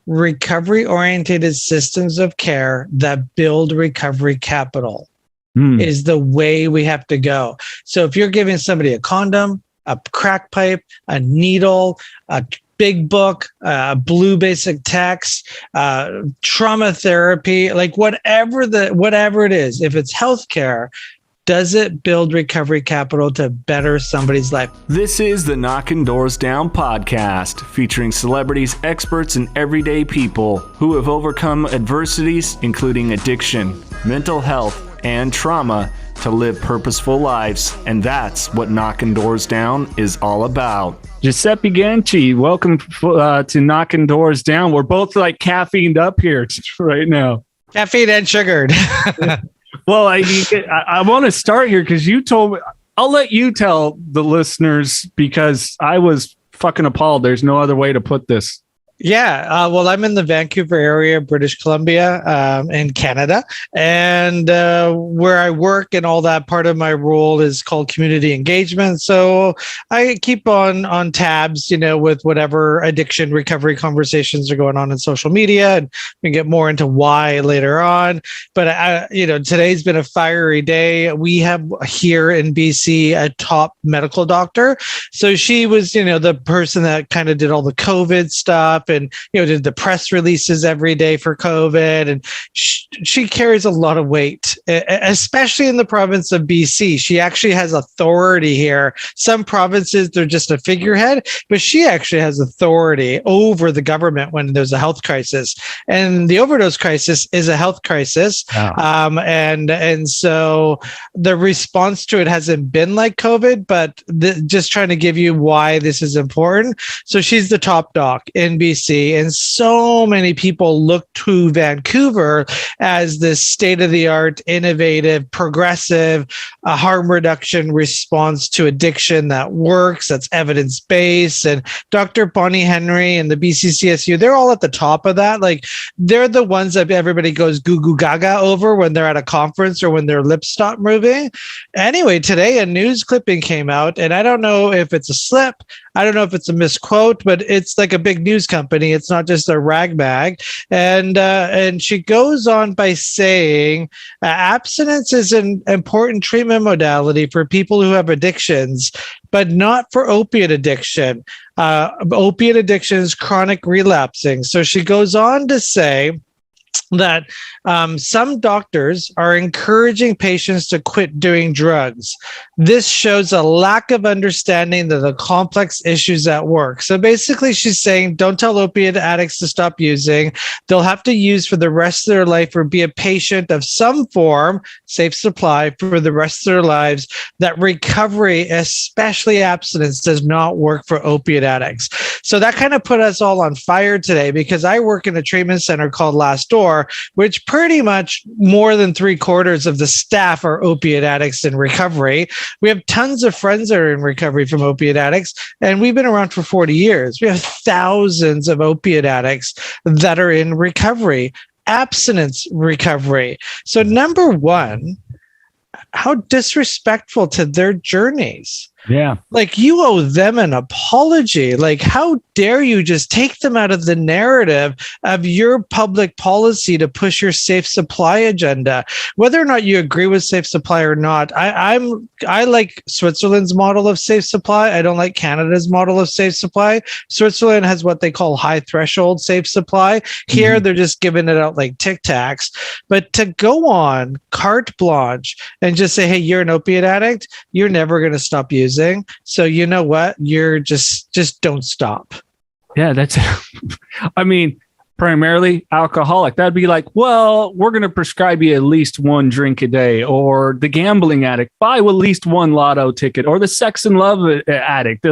recovery-oriented systems of care that build recovery capital is the way we have to go. So if you're giving somebody a condom, a crack pipe, a needle, a big book, blue basic text, trauma therapy, like whatever it is, if it's healthcare, does it build recovery capital to better somebody's life? This is the Knocking Doors Down podcast, featuring celebrities, experts, and everyday people who have overcome adversities, including addiction, mental health, and trauma, to live purposeful lives. And that's what Knocking Doors Down is all about. Giuseppe Ganci, welcome to Knocking Doors Down. We're both like caffeined up here right now. Caffeine and sugared. Well, I want to start here because you told me. I'll let you tell the listeners because I was fucking appalled. There's no other way to put this. Yeah, well, I'm in the Vancouver area, British Columbia, in Canada, and where I work and all that, part of my role is called community engagement. So I keep on tabs, with whatever addiction recovery conversations are going on in social media, and we can get more into why later on. But today's been a fiery day. We have here in BC a top medical doctor, so she was, the person that kind of did all the COVID stuff. And did the press releases every day for COVID, and she carries a lot of weight, especially in the province of BC. She actually has authority here. Some provinces, they're just a figurehead, but she actually has authority over the government when there's a health crisis, and the overdose crisis is a health crisis. Wow. And so the response to it hasn't been like COVID, but just trying to give you why this is important. So she's the top doc in BC. And so many people look to Vancouver as this state-of-the-art, innovative, progressive harm reduction response to addiction that works, that's evidence-based. And Dr. Bonnie Henry and the BCCSU, they're all at the top of that. Like, they're the ones that everybody goes goo goo gaga over when they're at a conference or when their lips stop moving. Anyway, today a news clipping came out, and I don't know if it's a slip, I don't know if it's a misquote, but it's like a big news company. It's not just a rag bag. And she goes on by saying abstinence is an important treatment modality for people who have addictions, but not for opiate addiction. Opiate addiction is chronic relapsing. So she goes on to say that some doctors are encouraging patients to quit doing drugs. This shows a lack of understanding of the complex issues at work. So basically, she's saying, don't tell opiate addicts to stop using. They'll have to use for the rest of their life or be a patient of some form, safe supply, for the rest of their lives. That recovery, especially abstinence, does not work for opiate addicts. So that kind of put us all on fire today, because I work in a treatment center called Last Door, which pretty much more than 3/4 of the staff are opiate addicts in recovery. We have tons of friends that are in recovery from opiate addicts, and we've been around for 40 years. We have thousands of opiate addicts that are in recovery, abstinence recovery. So number one, how disrespectful to their journeys. Yeah. Like, you owe them an apology. Like, how dare you just take them out of the narrative of your public policy to push your safe supply agenda? Whether or not you agree with safe supply or not, I like Switzerland's model of safe supply. I don't like Canada's model of safe supply. Switzerland has what they call high threshold safe supply. Here, they're just giving it out like Tic Tacs. But to go on carte blanche and just say, hey, you're an opiate addict, you're never going to stop using. So you know what? You're just don't stop. Yeah, that's, I mean, primarily alcoholic. That'd be like, well, we're going to prescribe you at least one drink a day, or the gambling addict, buy at least one lotto ticket, or the sex and love addict,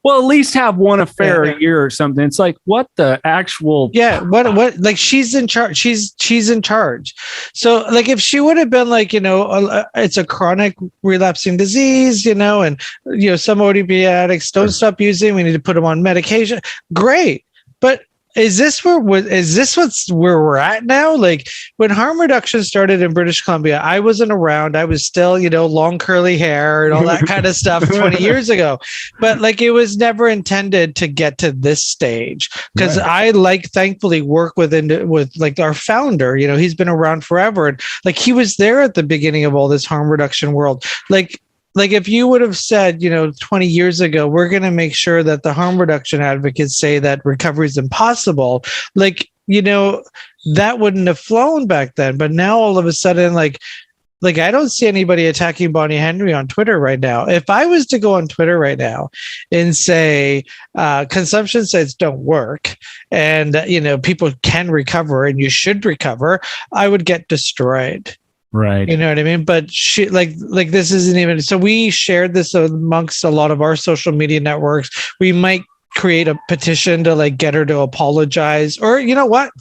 well, at least have one affair a year or something. It's like, what the actual? Yeah. What, like, she's in charge. She's in charge. So like, if she would have been like, it's a chronic relapsing disease, and, some opiate addicts don't stop using, we need to put them on medication. Great. But where we're at now? Like when harm reduction started in British Columbia, I wasn't around. I was still, long curly hair and all that kind of stuff 20 years ago. But like it was never intended to get to this stage because I thankfully work with like our founder, he's been around forever. And like he was there at the beginning of all this harm reduction world. Like if you would have said, 20 years ago, we're going to make sure that the harm reduction advocates say that recovery is impossible, that wouldn't have flown back then. But now all of a sudden, like I don't see anybody attacking Bonnie Henry on Twitter right now. If I was to go on Twitter right now and say consumption sites don't work and, people can recover and you should recover, I would get destroyed. Right. You know what I mean? But this isn't even, so we shared this amongst a lot of our social media networks. We might create a petition to like get her to apologize or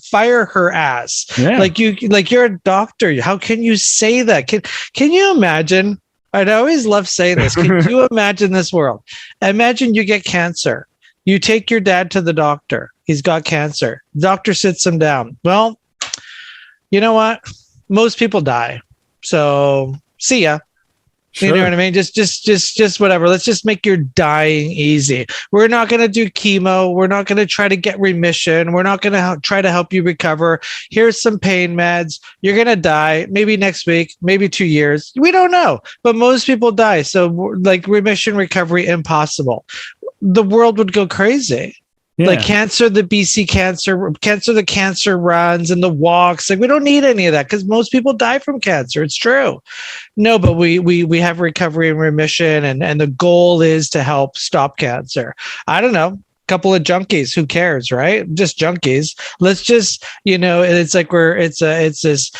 fire her ass. Yeah. You're a doctor. How can you say that? Can you imagine? I always love saying this. Can you imagine this world? Imagine you get cancer. You take your dad to the doctor. He's got cancer. The doctor sits him down. Well, you know what? Most people die. So see ya. Sure. You know what I mean? Just whatever. Let's just make your dying easy. We're not going to do chemo. We're not going to try to get remission. We're not going to try to help you recover. Here's some pain meds. You're going to die maybe next week, maybe 2 years. We don't know, but most people die. So like remission, recovery, impossible. The world would go crazy. Yeah. Like cancer, the BC the cancer runs and the walks. Like we don't need any of that because most people die from cancer. It's true. No, but we have recovery and remission, and the goal is to help stop cancer. I don't know. Couple of junkies, who cares, right? Just junkies. Let's just, it's like it's this,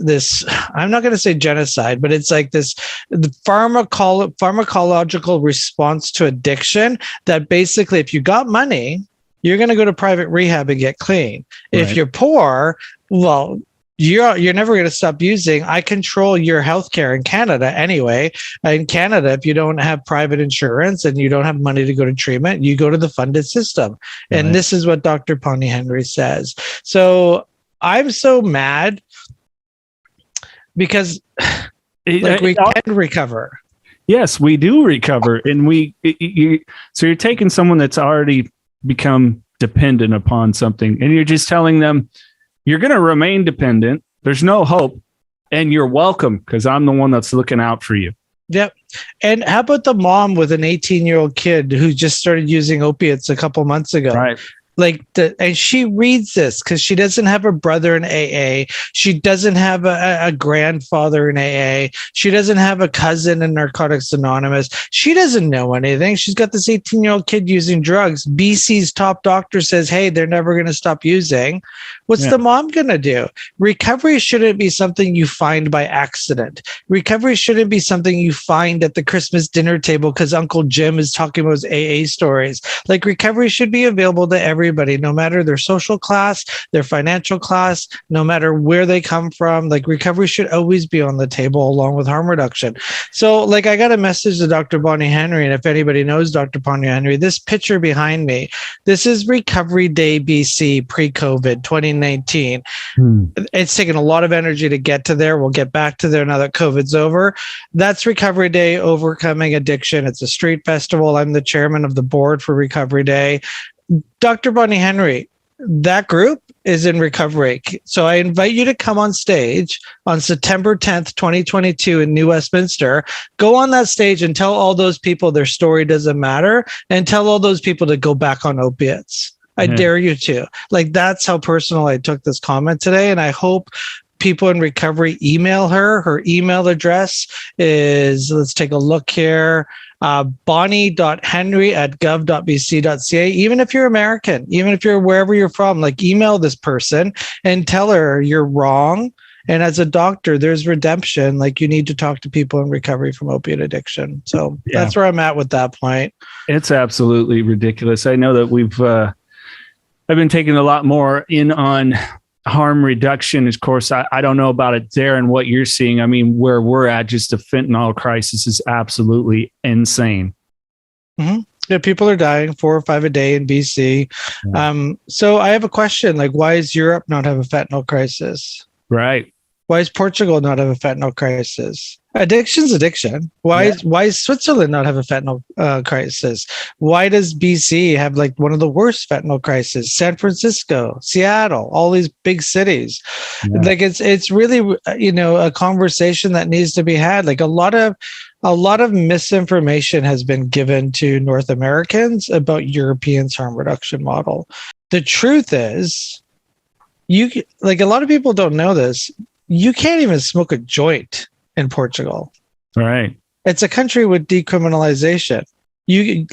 this I'm not going to say genocide, but it's like this the pharmacological response to addiction that basically if you got money, you're going to go to private rehab and get clean. Right. If you're poor, well, you're never going to stop using. I control your healthcare in Canada anyway. In Canada, if you don't have private insurance and you don't have money to go to treatment, you go to the funded system. And this is what Dr. Bonnie Henry says. So I'm so mad because we can recover. Yes, we do recover. And so you're taking someone that's already become dependent upon something and you're just telling them, you're going to remain dependent. There's no hope. And you're welcome because I'm the one that's looking out for you. Yep. And how about the mom with an 18-year-old kid who just started using opiates a couple months ago? Right. And she reads this because she doesn't have a brother in AA. She doesn't have a grandfather in AA. She doesn't have a cousin in Narcotics Anonymous. She doesn't know anything. She's got this 18-year-old kid using drugs. BC's top doctor says, hey, they're never going to stop using. What's the mom going to do? Recovery shouldn't be something you find by accident. Recovery shouldn't be something you find at the Christmas dinner table because Uncle Jim is talking about his AA stories. Like recovery should be available to everybody, no matter their social class, their financial class, no matter where they come from. Like recovery should always be on the table along with harm reduction. So like I got a message to Dr. Bonnie Henry, and if anybody knows Dr. Bonnie Henry, this picture behind me, this is Recovery Day BC pre-COVID 2019. It's taken a lot of energy to get to there. We'll get back to there now that COVID's over. That's Recovery Day Overcoming Addiction. It's a street festival. I'm the chairman of the board for Recovery Day. Dr. Bonnie Henry, that group is in recovery. So I invite you to come on stage on September 10th, 2022 in New Westminster. Go on that stage and tell all those people their story doesn't matter and tell all those people to go back on opiates. I dare you to. Like, that's how personal I took this comment today. And I hope people in recovery email her. Her email address is, let's take a look here, bonnie.henry@gov.bc.ca. Even if you're American, even if you're wherever you're from, like email this person and tell her you're wrong. And as a doctor, there's redemption. Like you need to talk to people in recovery from opiate addiction. So that's where I'm at with that point. It's absolutely ridiculous. I know that I've been taking a lot more in on harm reduction. Of course, I don't know about it there and what you're seeing. I mean, where we're at, just the fentanyl crisis is absolutely insane. Yeah, people are dying 4 or 5 a day in BC. Yeah. So I have a question, like, why does Europe not have a fentanyl crisis? Right. Why does Portugal not have a fentanyl crisis? Addiction's addiction. Yeah. Why does Switzerland not have a fentanyl crisis? Why does BC have like one of the worst fentanyl crises? San Francisco, Seattle, all these big cities. Yeah. Like it's really a conversation that needs to be had. Like a lot of misinformation has been given to North Americans about Europeans' harm reduction model. The truth is, a lot of people don't know this. You can't even smoke a joint in Portugal. Right. It's a country with decriminalization. You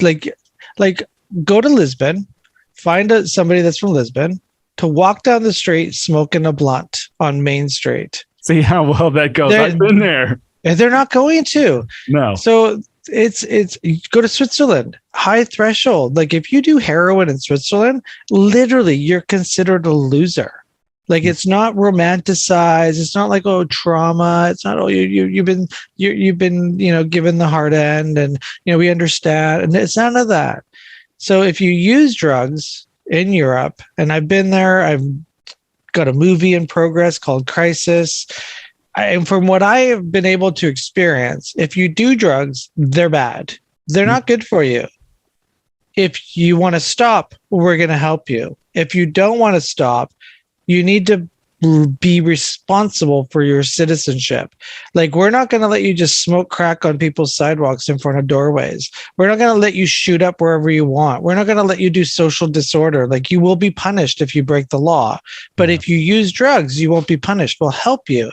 go to Lisbon, find somebody that's from Lisbon to walk down the street smoking a blunt on Main Street. See how well that goes. I've been there. And they're not going to. No. So it's go to Switzerland, high threshold. Like if you do heroin in Switzerland, literally you're considered a loser. Like it's not romanticized. It's not like, oh, trauma. It's not, oh, you've been given the hard end, and we understand. And it's none of that. So if you use drugs in Europe, and I've been there, I've got a movie in progress called Crisis. And from what I have been able to experience, if you do drugs, they're bad. They're not good for you. If you want to stop, we're going to help you. If you don't want to stop, you need to be responsible for your citizenship. Like, we're not going to let you just smoke crack on people's sidewalks in front of doorways. We're not going to let you shoot up wherever you want. We're not going to let you do social disorder. Like, you will be punished if you break the law. But if you use drugs, you won't be punished. We'll help you.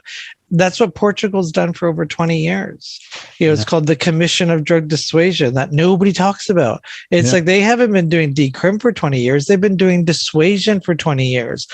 That's what Portugal's done for over 20 years. It's called the Commission of Drug Dissuasion that nobody talks about. It's like they haven't been doing decrim for 20 years. They've been doing dissuasion for 20 years.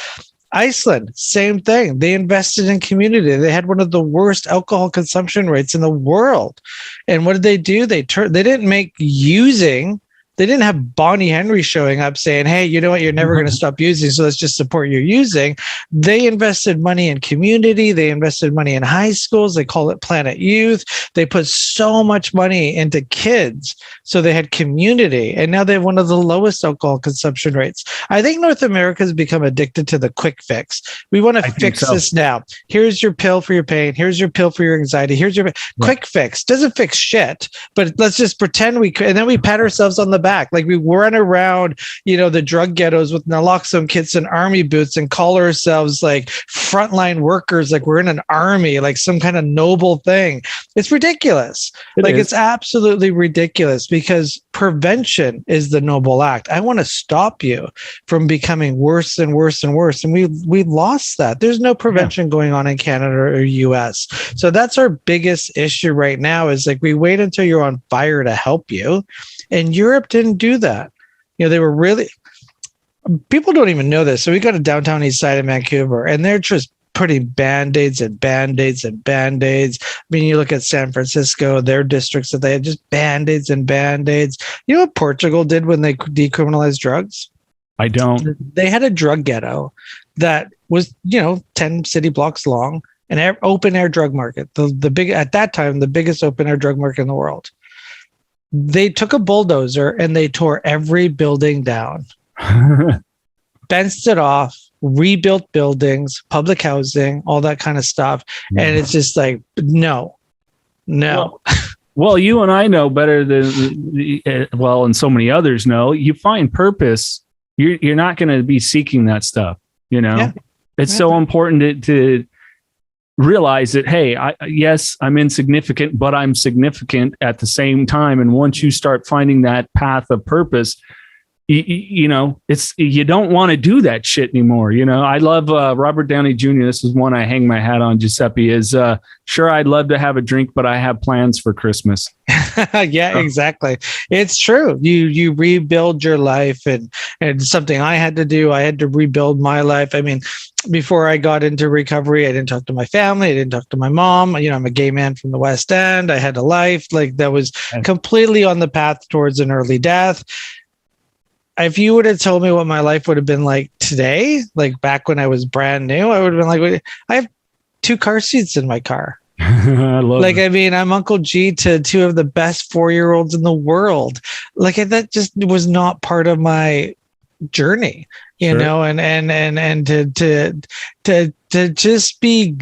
Iceland, same thing. They invested in community. They had one of the worst alcohol consumption rates in the world. And what did they do? They didn't make using. They didn't have Bonnie Henry showing up saying, hey, you know what? You're never going to stop using, so let's just support your using. They invested money in community. They invested money in high schools. They call it Planet Youth. They put so much money into kids. So they had community. And now they have one of the lowest alcohol consumption rates. I think North America has become addicted to the quick fix. We want to fix this now. Here's your pill for your pain. Here's your pill for your anxiety. Here's your quick fix. Doesn't fix shit, but let's just pretend we could. And then we pat ourselves on the back. Like we run around, the drug ghettos with naloxone kits and army boots and call ourselves like frontline workers, like we're in an army, like some kind of noble thing. It's ridiculous. It's absolutely ridiculous, because prevention is the noble act. I want to stop you from becoming worse and worse and worse. And we lost that. There's no prevention going on in Canada or US. So that's our biggest issue right now, is like we wait until you're on fire to help you. And Europe didn't do that. They were really, people don't even know this. So we go to downtown east side of Vancouver, and they're just putting Band-Aids and Band-Aids and Band-Aids. I mean, you look at San Francisco, their districts, that they had just Band-Aids and Band-Aids. You know what Portugal did when they decriminalized drugs? I don't. They had a drug ghetto that was, 10 city blocks long, an open air drug market. At that time, the biggest open air drug market in the world. They took a bulldozer and they tore every building down, fenced it off, rebuilt buildings, public housing, all that kind of stuff. Yeah. And it's just like, no. Well, you and I know better than, and so many others know, you find purpose. You're not going to be seeking that stuff. It's so important to realize that, hey, yes, I'm insignificant, but I'm significant at the same time. And once you start finding that path of purpose, you don't want to do that shit anymore. I love Robert Downey Jr. This is one I hang my hat on. Giuseppe is sure, I'd love to have a drink, but I have plans for Christmas. Yeah, exactly. It's true. You rebuild your life, and something I had to do. I had to rebuild my life. I mean, before I got into recovery, I didn't talk to my family. I didn't talk to my mom. I'm a gay man from the West End. I had a life that was completely on the path towards an early death. If you would have told me what my life would have been like today, like back when I was brand new, I would have been like, I have 2 car seats in my car. I love Like, it. I mean, I'm Uncle G to two of the best 4-year-olds in the world. Like, that just was not part of my journey, you Sure. know, and to just be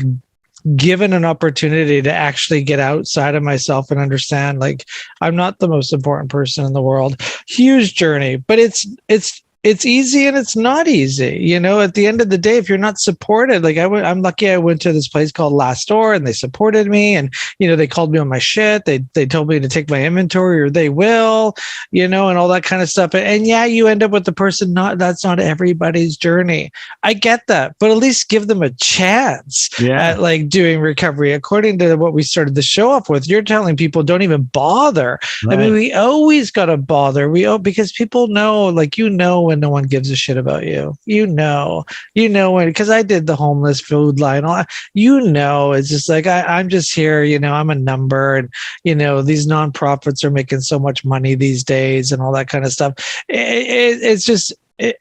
given an opportunity to actually get outside of myself and understand, like, I'm not the most important person in the world. Huge journey, but it's easy and it's not easy. You know, at the end of the day, if you're not supported, like I'm lucky I went to this place called Last Door and they supported me, and, you know, they called me on my shit. They told me to take my inventory or they will, you know, and all that kind of stuff. And yeah, you end up with the person, that's not everybody's journey. I get that, but at least give them a chance at like doing recovery. According to what we started the show off with, you're telling people don't even bother. Right. I mean, we always got to bother. Because people know, like, you know, when no one gives a shit about you, you know when, because I did the homeless food line, all that, you know, it's just like, I'm just here, you know, I'm a number, and, you know, these nonprofits are making so much money these days and all that kind of stuff. It's just,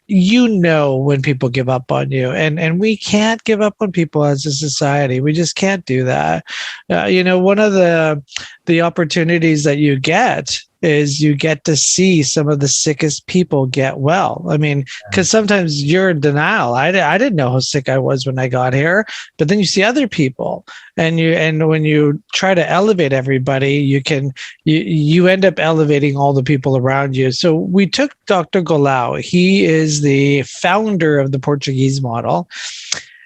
you know, when people give up on you, and we can't give up on people as a society. We just can't do that. You know, one of the opportunities that you get is you get to see some of the sickest people get well. I mean, because sometimes you're in denial. I didn't know how sick I was when I got here, but then you see other people, and when you try to elevate everybody, you end up elevating all the people around you. So we took Dr. Golau. He is the founder of the Portuguese model,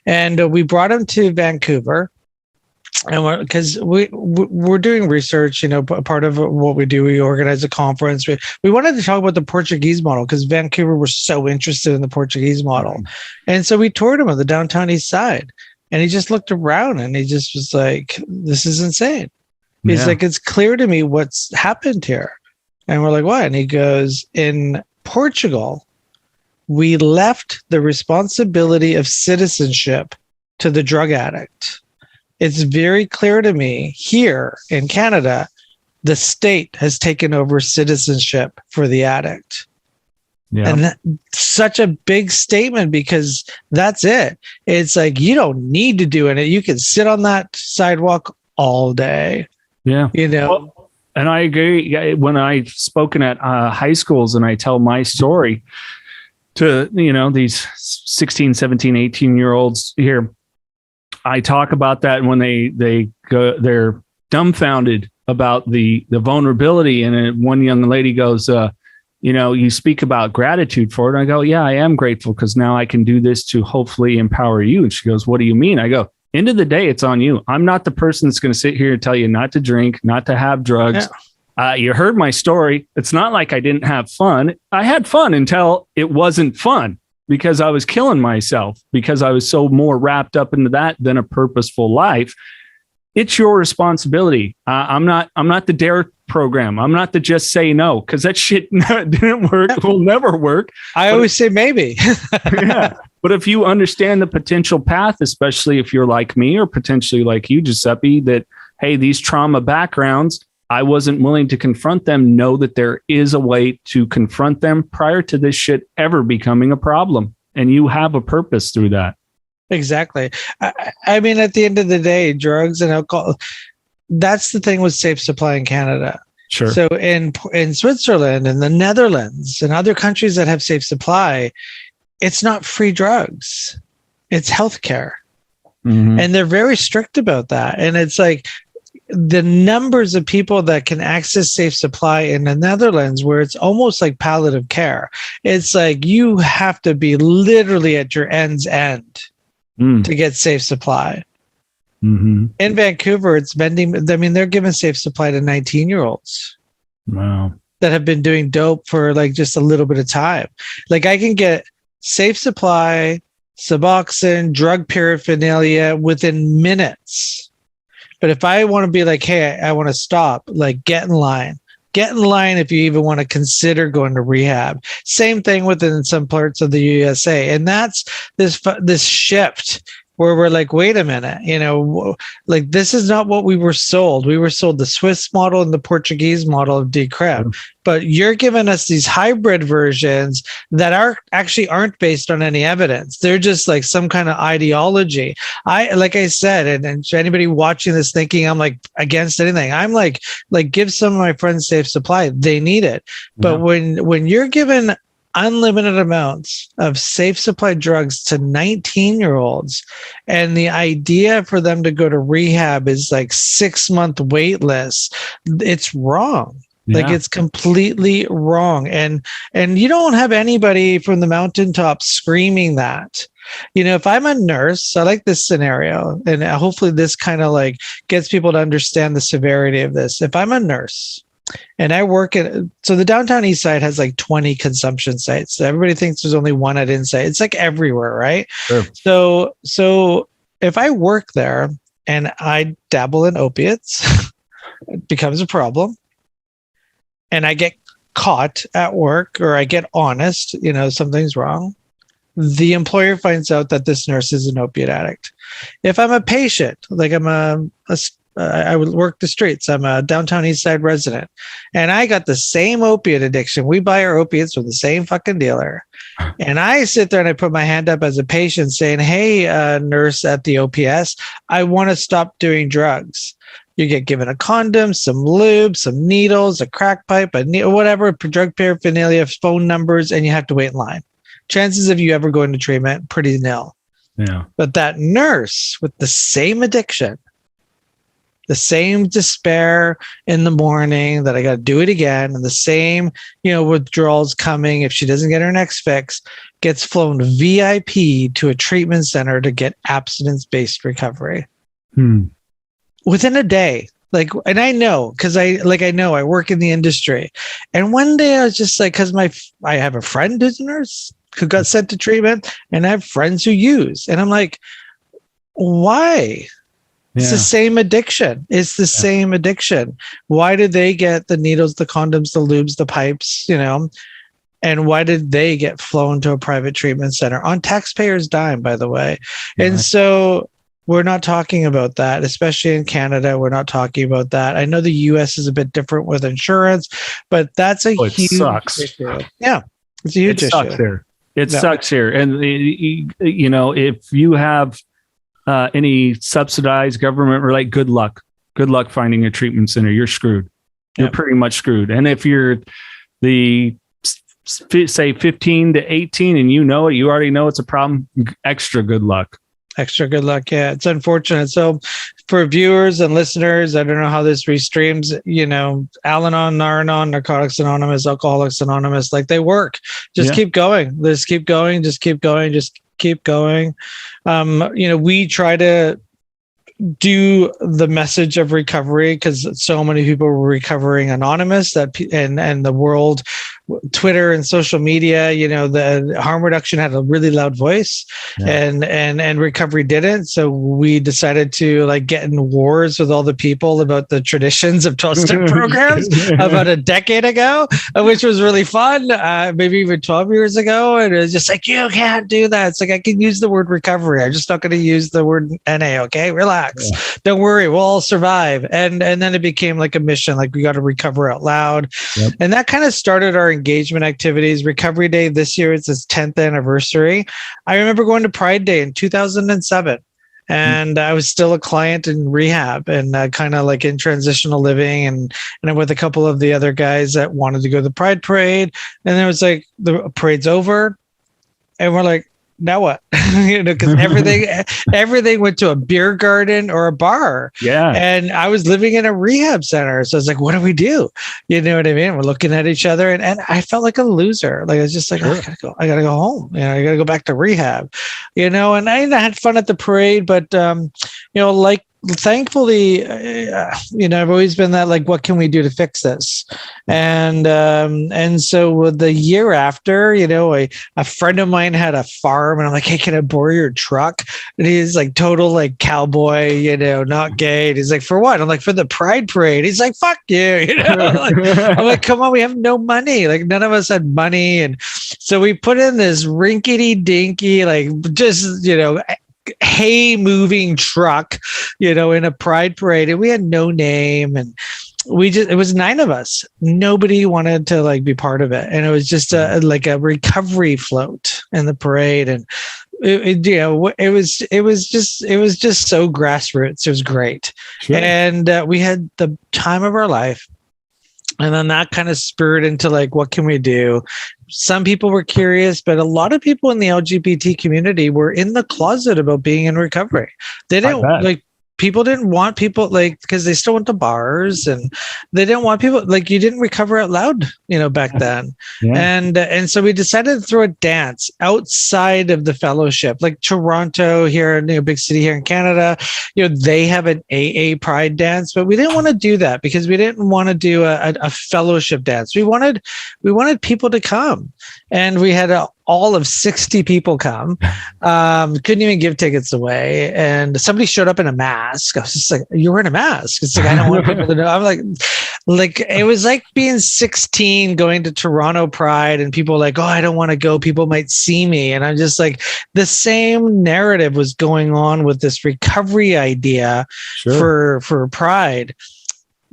and we brought him to Vancouver. And because we're doing research, you know, part of what we do, we organize a conference. We wanted to talk about the Portuguese model because Vancouver was so interested in the Portuguese model. Mm-hmm. And so we toured him on the downtown east side, and he just looked around and he just was like, this is insane. He's like, it's clear to me what's happened here. And we're like, what? And he goes, in Portugal, we left the responsibility of citizenship to the drug addict. It's very clear to me here in Canada, the state has taken over citizenship for the addict. Yeah. And such a big statement, because that's it. It's like, you don't need to do it. You can sit on that sidewalk all day. Yeah. You know, well, and I agree. When I've spoken at high schools and I tell my story to, you know, these 16, 17, 18-year-olds here, I talk about that when they go, they're dumbfounded about the vulnerability. And one young lady goes, you know, you speak about gratitude for it. And I go, yeah, I am grateful because now I can do this to hopefully empower you. And she goes, what do you mean? I go, end of the day, it's on you. I'm not the person that's going to sit here and tell you not to drink, not to have drugs. Yeah. You heard my story. It's not like I didn't have fun. I had fun until it wasn't fun, because I was killing myself, because I was so more wrapped up into that than a purposeful life. It's your responsibility. I'm not the DARE program. I'm not the just say no, because that shit didn't work. Will never work. I always say maybe. Yeah. But if you understand the potential path, especially if you're like me or potentially like you, Giuseppe, that, hey, these trauma backgrounds, I wasn't willing to confront them. Know that there is a way to confront them prior to this shit ever becoming a problem. And you have a purpose through that. Exactly. I mean, at the end of the day, drugs and alcohol, that's the thing with safe supply in Canada. Sure. So in Switzerland and the Netherlands and other countries that have safe supply, it's not free drugs. It's healthcare. Mm-hmm. And they're very strict about that. And it's like, the numbers of people that can access safe supply in the Netherlands, where it's almost like palliative care. It's like you have to be literally at your end's end to get safe supply. Mm-hmm. In Vancouver, it's bending. I mean, they're giving safe supply to 19-year-olds. Wow. That have been doing dope for like just a little bit of time. Like, I can get safe supply, Suboxone, drug paraphernalia within minutes. But if I want to be like, hey, I want to stop, like, get in line. Get in line if you even want to consider going to rehab. Same thing within some parts of the USA. And that's this shift where we're like, wait a minute, like this is not what we were sold. We were sold the Swiss model and the Portuguese model of decrypt, but you're giving us these hybrid versions that aren't based on any evidence. They're just like some kind of ideology. Like I said, and anybody watching this thinking I'm like against anything, I'm like give some of my friends safe supply. They need it. But when you're given unlimited amounts of safe supply drugs to 19-year-olds, and the idea for them to go to rehab is like 6-month wait lists, it's wrong. Like it's completely wrong. And you don't have anybody from the mountaintop screaming that. If I'm a nurse, I like this scenario, and hopefully this kind of like gets people to understand the severity of this. If I'm a nurse and I work so the downtown east side has like 20 consumption sites. So everybody thinks there's only one at Insight. It's like everywhere, right? Sure. So if I work there and I dabble in opiates, it becomes a problem. And I get caught at work, or I get honest, something's wrong. The employer finds out that this nurse is an opiate addict. If I'm a patient, like I would work the streets. I'm a downtown east side resident, and I got the same opiate addiction. We buy our opiates from the same fucking dealer. And I sit there and I put my hand up as a patient saying, hey, nurse at the OPS, I want to stop doing drugs. You get given a condom, some lube, some needles, a crack pipe, whatever, drug paraphernalia, phone numbers, and you have to wait in line. Chances of you ever going to treatment, pretty nil. Yeah. But that nurse with the same addiction, the same despair in the morning that I got to do it again, and the same, withdrawals coming if she doesn't get her next fix, gets flown VIP to a treatment center to get abstinence-based recovery. Within a day. Like, and I know, because I work in the industry. And one day I was just like, because I have a friend who's a nurse who got sent to treatment, and I have friends who use. And I'm like, why? It's the same addiction. It's the same addiction. Why did they get the needles, the condoms, the lubes, the pipes, and why did they get flown to a private treatment center on taxpayers' dime, by the way? And so we're not talking about that, especially in Canada. We're not talking about that. I know the US is a bit different with insurance, but that's a huge issue. Yeah, it's a huge issue. It sucks here. And, if you have any subsidized government, or like, good luck finding a treatment center. You're screwed. You're pretty much screwed. And if you're say 15 to 18 and you already know it's a problem, extra good luck. Yeah, it's unfortunate. So for viewers and listeners, I don't know how this restreams, Al-Anon, Nar-Anon, Narcotics Anonymous, Alcoholics Anonymous, like they work. Just keep going. Just keep going. We try to do the message of recovery because so many people were recovering anonymous and the world, Twitter and social media, the harm reduction had a really loud voice and recovery didn't. So we decided to get in wars with all the people about the traditions of 12-step programs about a decade ago, which was really fun. Maybe even 12 years ago. And it was just like, you can't do that. It's like, I can use the word recovery. I'm just not going to use the word NA. Okay. Relax. Yeah. Don't worry. We'll all survive. And then it became like a mission, like we got to recover out loud. Yep. And that kind of started our engagement activities. Recovery Day this year, it's its 10th anniversary. I remember going to Pride Day in 2007. And I was still a client in rehab and kind of like in transitional living and I'm with a couple of the other guys that wanted to go to the Pride Parade. And then it was like, the parade's over. And we're like, now what? Because everything went to a beer garden or a bar. Yeah. And I was living in a rehab center. So I was like, what do we do? You know what I mean? We're looking at each other and I felt like a loser. Like I was just like, I gotta go home. I gotta go back to rehab. And I had fun at the parade, but thankfully, I've always been that like, what can we do to fix this? And so the year after, a friend of mine had a farm and I'm like, hey, can I borrow your truck? And he's like total like cowboy, not gay. And he's like, for what? I'm like, for the Pride Parade. He's like, fuck you. I'm like, come on, we have no money. Like none of us had money. And so we put in this rinkety dinky, like just, hay moving truck, in a pride parade, and we had no name, and it was 9 of us. Nobody wanted to like be part of it, and it was just a recovery float in the parade, and it was just so grassroots. It was great. Sure. And we had the time of our life. And then that kind of spurred into like, what can we do? Some people were curious, but a lot of people in the LGBT community were in the closet about being in recovery. They didn't people didn't want people because they still went to bars, and they didn't want people you didn't recover out loud, back then. Yeah. And so we decided to throw a dance outside of the fellowship, like Toronto here, big city here in Canada, they have an AA pride dance, but we didn't want to do that because we didn't want to do a fellowship dance. We wanted people to come, and we had all of 60 people come. Couldn't even give tickets away. And somebody showed up in a mask. I was just like, you're wearing a mask. It's like, I don't want people to know. I'm like, it was like being 16 going to Toronto Pride, and people like, oh, I don't want to go. People might see me. And I'm just like, the same narrative was going on with this recovery idea. Sure. for Pride.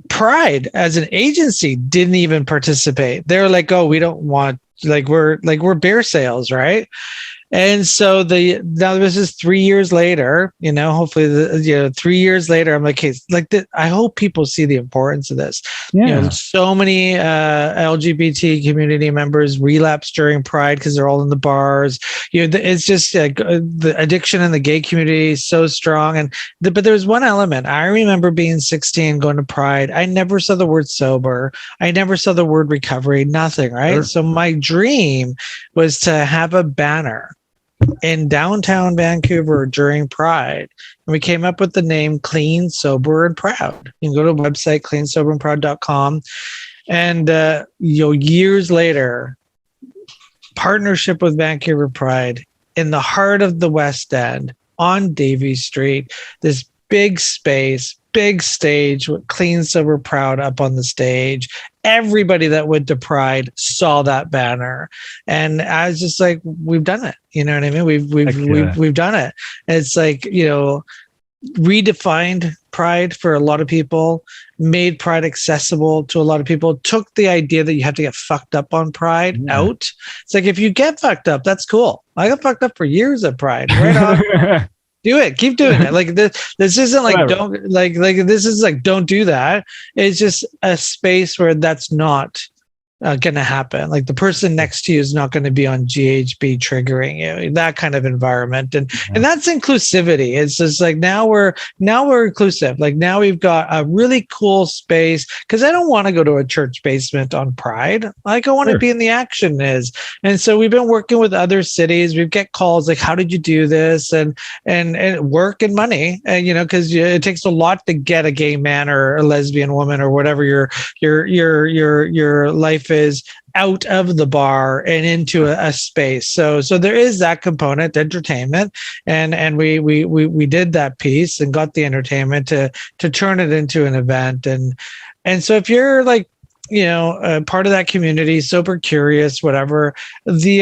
Pride as an agency didn't even participate. They're like, oh, we don't want, we're beer sales, right? And so now this is 3 years later, hopefully 3 years later, I'm like, hey, I hope people see the importance of this. Yeah. So many LGBT community members relapse during Pride because they're all in the bars. It's just the addiction in the gay community is so strong. But there's one element. I remember being 16, going to Pride. I never saw the word sober. I never saw the word recovery, nothing, right? Sure. So my dream was to have a banner in downtown Vancouver during Pride. And we came up with the name Clean, Sober, and Proud. You can go to the website, cleansoberandproud.com. And, years later, partnership with Vancouver Pride in the heart of the West End on Davie Street, this big space, big stage with Clean, Sober, Proud up on the stage. Everybody that went to Pride saw that banner, and I was just like, we've done it. You know what I mean? We've done it. And it's like, redefined Pride for a lot of people, made Pride accessible to a lot of people, took the idea that you have to get fucked up on Pride out. It's like, if you get fucked up, that's cool. I got fucked up for years at Pride. Right on. Do it. Keep doing it. Like this isn't like this is like, don't do that. It's just a space where that's not going to happen. Like the person next to you is not going to be on GHB triggering you, that kind of environment. And that's inclusivity. It's just like, now we're inclusive. Like now we've got a really cool space, because I don't want to go to a church basement on Pride. Like I want to be in the action is. And so we've been working with other cities. We get calls like, how did you do this? And work and money, and because it takes a lot to get a gay man or a lesbian woman or whatever your life is out of the bar and into a space. So there is that component, entertainment, and we did that piece and got the entertainment to turn it into an event. And so if you're like, part of that community, sober, curious, whatever, you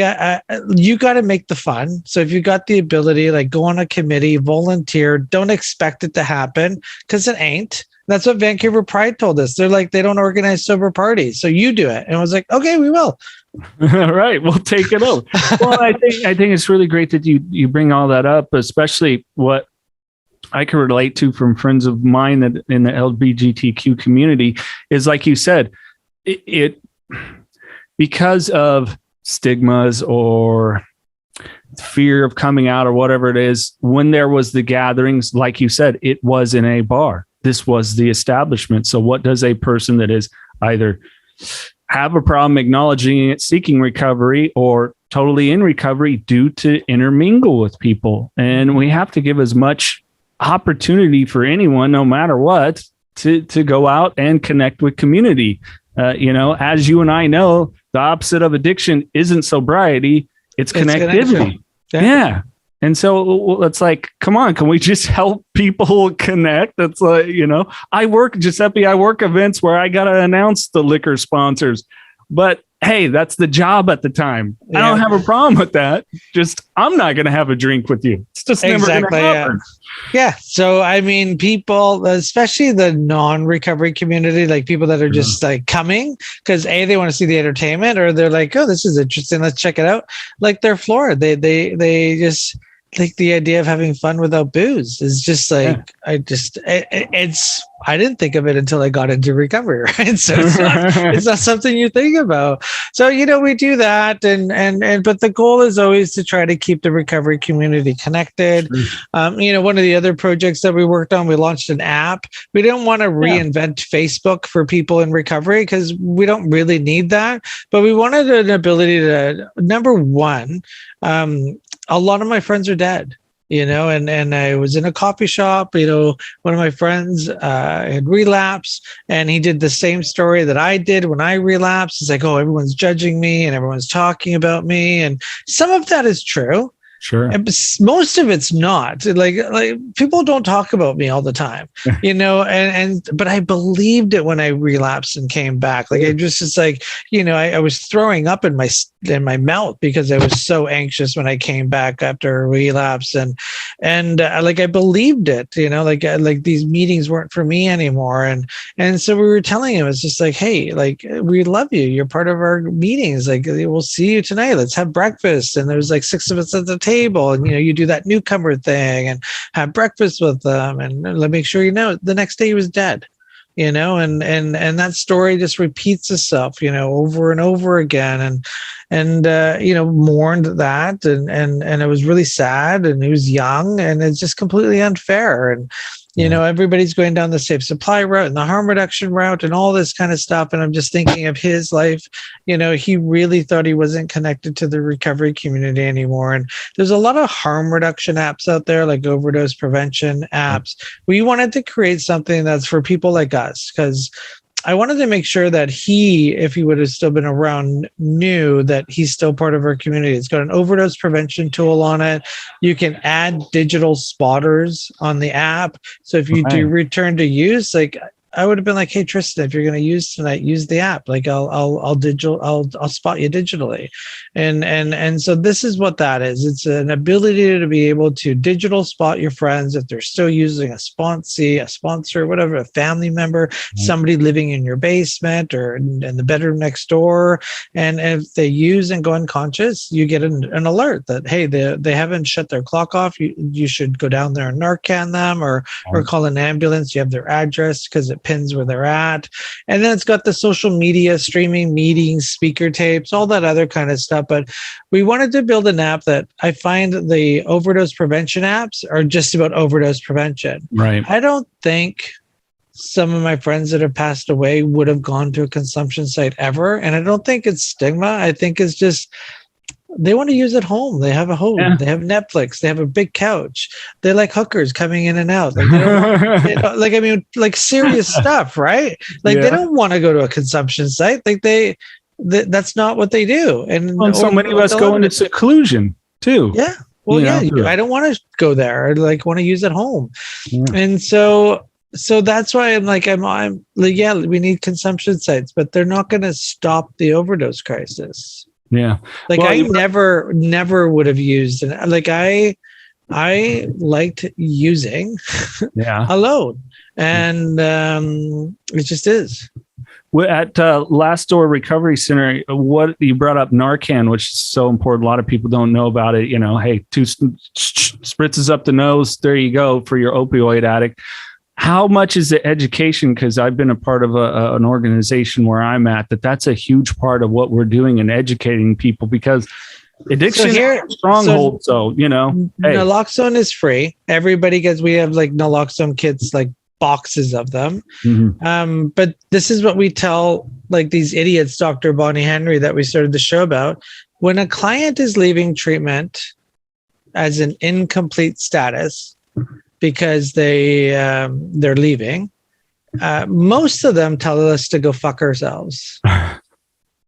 got to make the fun. So if you got the ability, like go on a committee, volunteer, don't expect it to happen, because it ain't. That's what Vancouver Pride told us. They're like, they don't organize sober parties, so you do it. And I was like, okay, we will. All right, we'll take it over. Well, I think it's really great that you bring all that up, especially what I can relate to from friends of mine that in the LGBTQ community is, like you said, it because of stigmas or fear of coming out or whatever it is, when there was the gatherings, like you said, it was in a bar. This was the establishment. So what does a person that is either have a problem acknowledging it, seeking recovery, or totally in recovery do to intermingle with people? And we have to give as much opportunity for anyone, no matter what, to go out and connect with community. As you and I know, the opposite of addiction isn't sobriety, it's connectivity. Yeah. And so it's like, come on, can we just help people connect? It's like, I work events where I got to announce the liquor sponsors. But hey, that's the job at the time. I don't have a problem with that. Just, I'm not going to have a drink with you. It's just never going to happen. Yeah. So, I mean, people, especially the non-recovery community, like people that are just like coming because they want to see the entertainment, or they're like, oh, this is interesting, let's check it out. Like, they're floored. They just like the idea of having fun without booze is just like, I didn't think of it until I got into recovery, right? So it's not something you think about. So, we do that, and but the goal is always to try to keep the recovery community connected. One of the other projects that we worked on, we launched an app. We didn't want to reinvent Facebook for people in recovery because we don't really need that, but we wanted an ability to, number one, a lot of my friends are dead, and I was in a coffee shop, one of my friends had relapsed, and he did the same story that I did when I relapsed. It's like, oh, everyone's judging me and everyone's talking about me. And some of that is true. Sure. And most of it's not. Like people don't talk about me all the time, but I believed it when I relapsed and came back. Like it's like, I was throwing up in my mouth because I was so anxious when I came back after a relapse, and I believed it, like these meetings weren't for me anymore. And so we were telling him, it's just like, hey, like, we love you. You're part of our meetings. Like, we'll see you tonight. Let's have breakfast. And there's like 6 of us at the table, and you do that newcomer thing and have breakfast with them, and let make sure the next day he was dead, and that story just repeats itself, over and over again, and mourned that, and it was really sad, and he was young, and it's just completely unfair. And everybody's going down the safe supply route and the harm reduction route and all this kind of stuff. And I'm just thinking of his life. He really thought he wasn't connected to the recovery community anymore. And there's a lot of harm reduction apps out there, like overdose prevention apps. We wanted to create something that's for people like us, because I wanted to make sure that he, if he would have still been around, knew that he's still part of our community. It's got an overdose prevention tool on it. You can add digital spotters on the app. So if you do return to use, like, I would have been like, hey, Tristan, if you're going to use tonight, use the app. Like, I'll spot you digitally. And so this is what that is. It's an ability to be able to digital spot your friends if they're still using a sponsor, whatever, a family member, somebody living in your basement or in the bedroom next door. And if they use and go unconscious, you get an alert that, hey, they haven't shut their clock off. You should go down there and Narcan them or call an ambulance. You have their address because it pins where they're at. And then it's got the social media, streaming meetings, speaker tapes, all that other kind of stuff. But we wanted to build an app that I find the overdose prevention apps are just about overdose prevention. Right. I don't think some of my friends that have passed away would have gone to a consumption site ever. And I don't think it's stigma. I think it's just, they want to use at home. They have a home. Yeah. They have Netflix. They have a big couch. They like hookers coming in and out. Like, like serious stuff, right? Like they don't want to go to a consumption site. Like that's not what they do. And so many of us go into seclusion too. Yeah. Well, I don't want to go there. I want to use at home. Yeah. And so that's why I'm like, we need consumption sites, but they're not going to stop the overdose crisis. Yeah. Like, I never would have used it. Like, I liked using alone. And it just is. At Last Door Recovery Center, what you brought up Narcan, which is so important. A lot of people don't know about it. Hey, 2 spritzes up the nose. There you go for your opioid addict. How much is the education? Because I've been a part of an organization where I'm at, that's a huge part of what we're doing and educating people, because addiction is a stronghold. So, naloxone is free. Everybody gets, we have like naloxone kits, like boxes of them. Mm-hmm. But this is what we tell like these idiots, Dr. Bonnie Henry, that we started the show about. When a client is leaving treatment as an incomplete status, because they're leaving, most of them tell us to go fuck ourselves.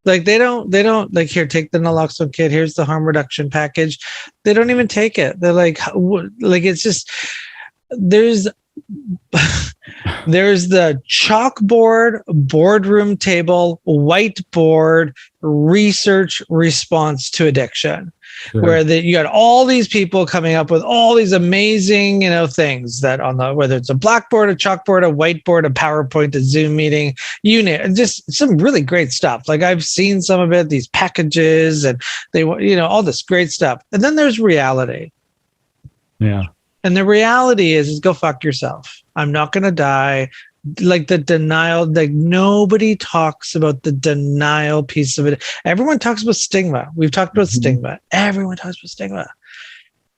Like they don't like, here, take the naloxone kit. Here's the harm reduction package. They don't even take it. They're like it's just, there's there's the chalkboard, boardroom table, whiteboard, research response to addiction. Sure. Where you got all these people coming up with all these amazing, things that whether it's a blackboard, a chalkboard, a whiteboard, a PowerPoint, a Zoom meeting, just some really great stuff. Like I've seen some of it, these packages, and they, all this great stuff. And then there's reality. Yeah. And the reality is go fuck yourself. I'm not going to die. Like the denial, like nobody talks about the denial piece of it. Everyone talks about stigma. We've talked about stigma. Everyone talks about stigma.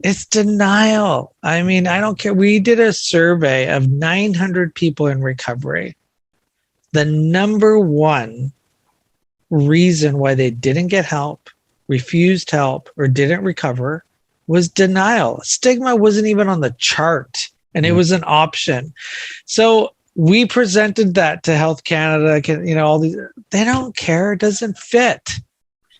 It's denial. I mean, I don't care. We did a survey of 900 people in recovery. The number one reason why they didn't get help, refused help, or didn't recover was denial. Stigma wasn't even on the chart, and it was an option. So we presented that to Health Canada, all these. They don't care. It doesn't fit.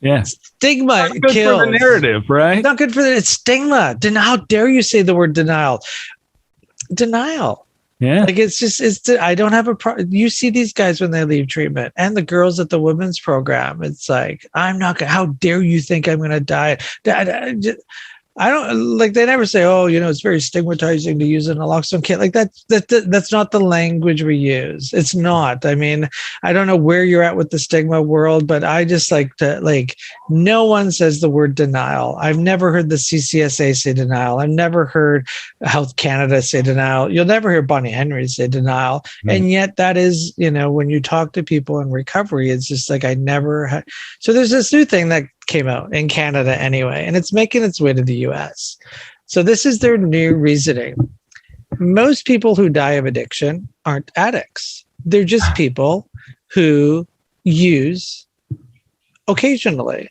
Yeah. Stigma not good kills. For the narrative, right? Not good for the. It's stigma. How dare you say the word denial? Denial. Yeah. Like I don't have a problem. You see these guys when they leave treatment, and the girls at the women's program. It's like, I'm not going to, how dare you think I'm going to die? I don't like, they never say, oh, it's very stigmatizing to use an naloxone kit. Like that's not the language we use. It's not. I mean, I don't know where you're at with the stigma world, but I just like to, no one says the word denial. I've never heard the CCSA say denial. I've never heard Health Canada say denial. You'll never hear Bonnie Henry say denial. Mm. And yet that is, when you talk to people in recovery, it's just like, so there's this new thing that came out in Canada anyway, and it's making its way to the US. So this is their new reasoning. Most people who die of addiction aren't addicts. They're just people who use occasionally.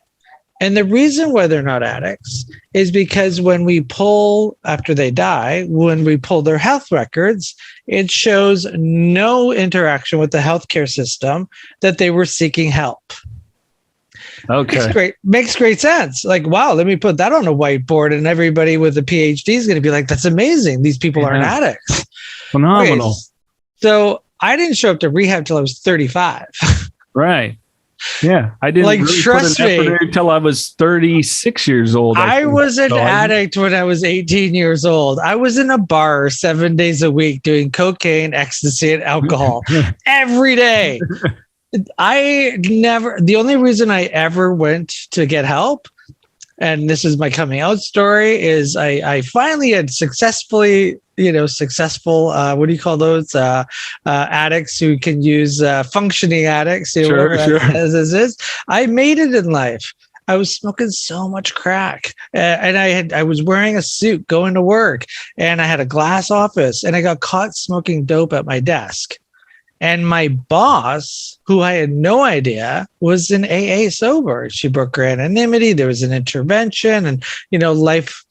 And the reason why they're not addicts is because when we pull, after they die, when we pull their health records, it shows no interaction with the healthcare system that they were seeking help. Okay. Makes great sense. Like, wow, let me put that on a whiteboard, and everybody with a PhD is going to be like, that's amazing. These people aren't addicts. Phenomenal. Okay. So I didn't show up to rehab till I was 35. Right. Yeah. I didn't really trust put an effort in until I was 36 years old. I was an addict when I was 18 years old. I was in a bar 7 days a week doing cocaine, ecstasy, and alcohol every day. The only reason I ever went to get help, and this is my coming out story, is I finally had successful, what do you call those? Addicts who can use functioning addicts. Sure. As is. I made it in life. I was smoking so much crack, and I was wearing a suit going to work, and I had a glass office, and I got caught smoking dope at my desk. And my boss, who I had no idea, was in AA sober. She broke her anonymity. There was an intervention, and life.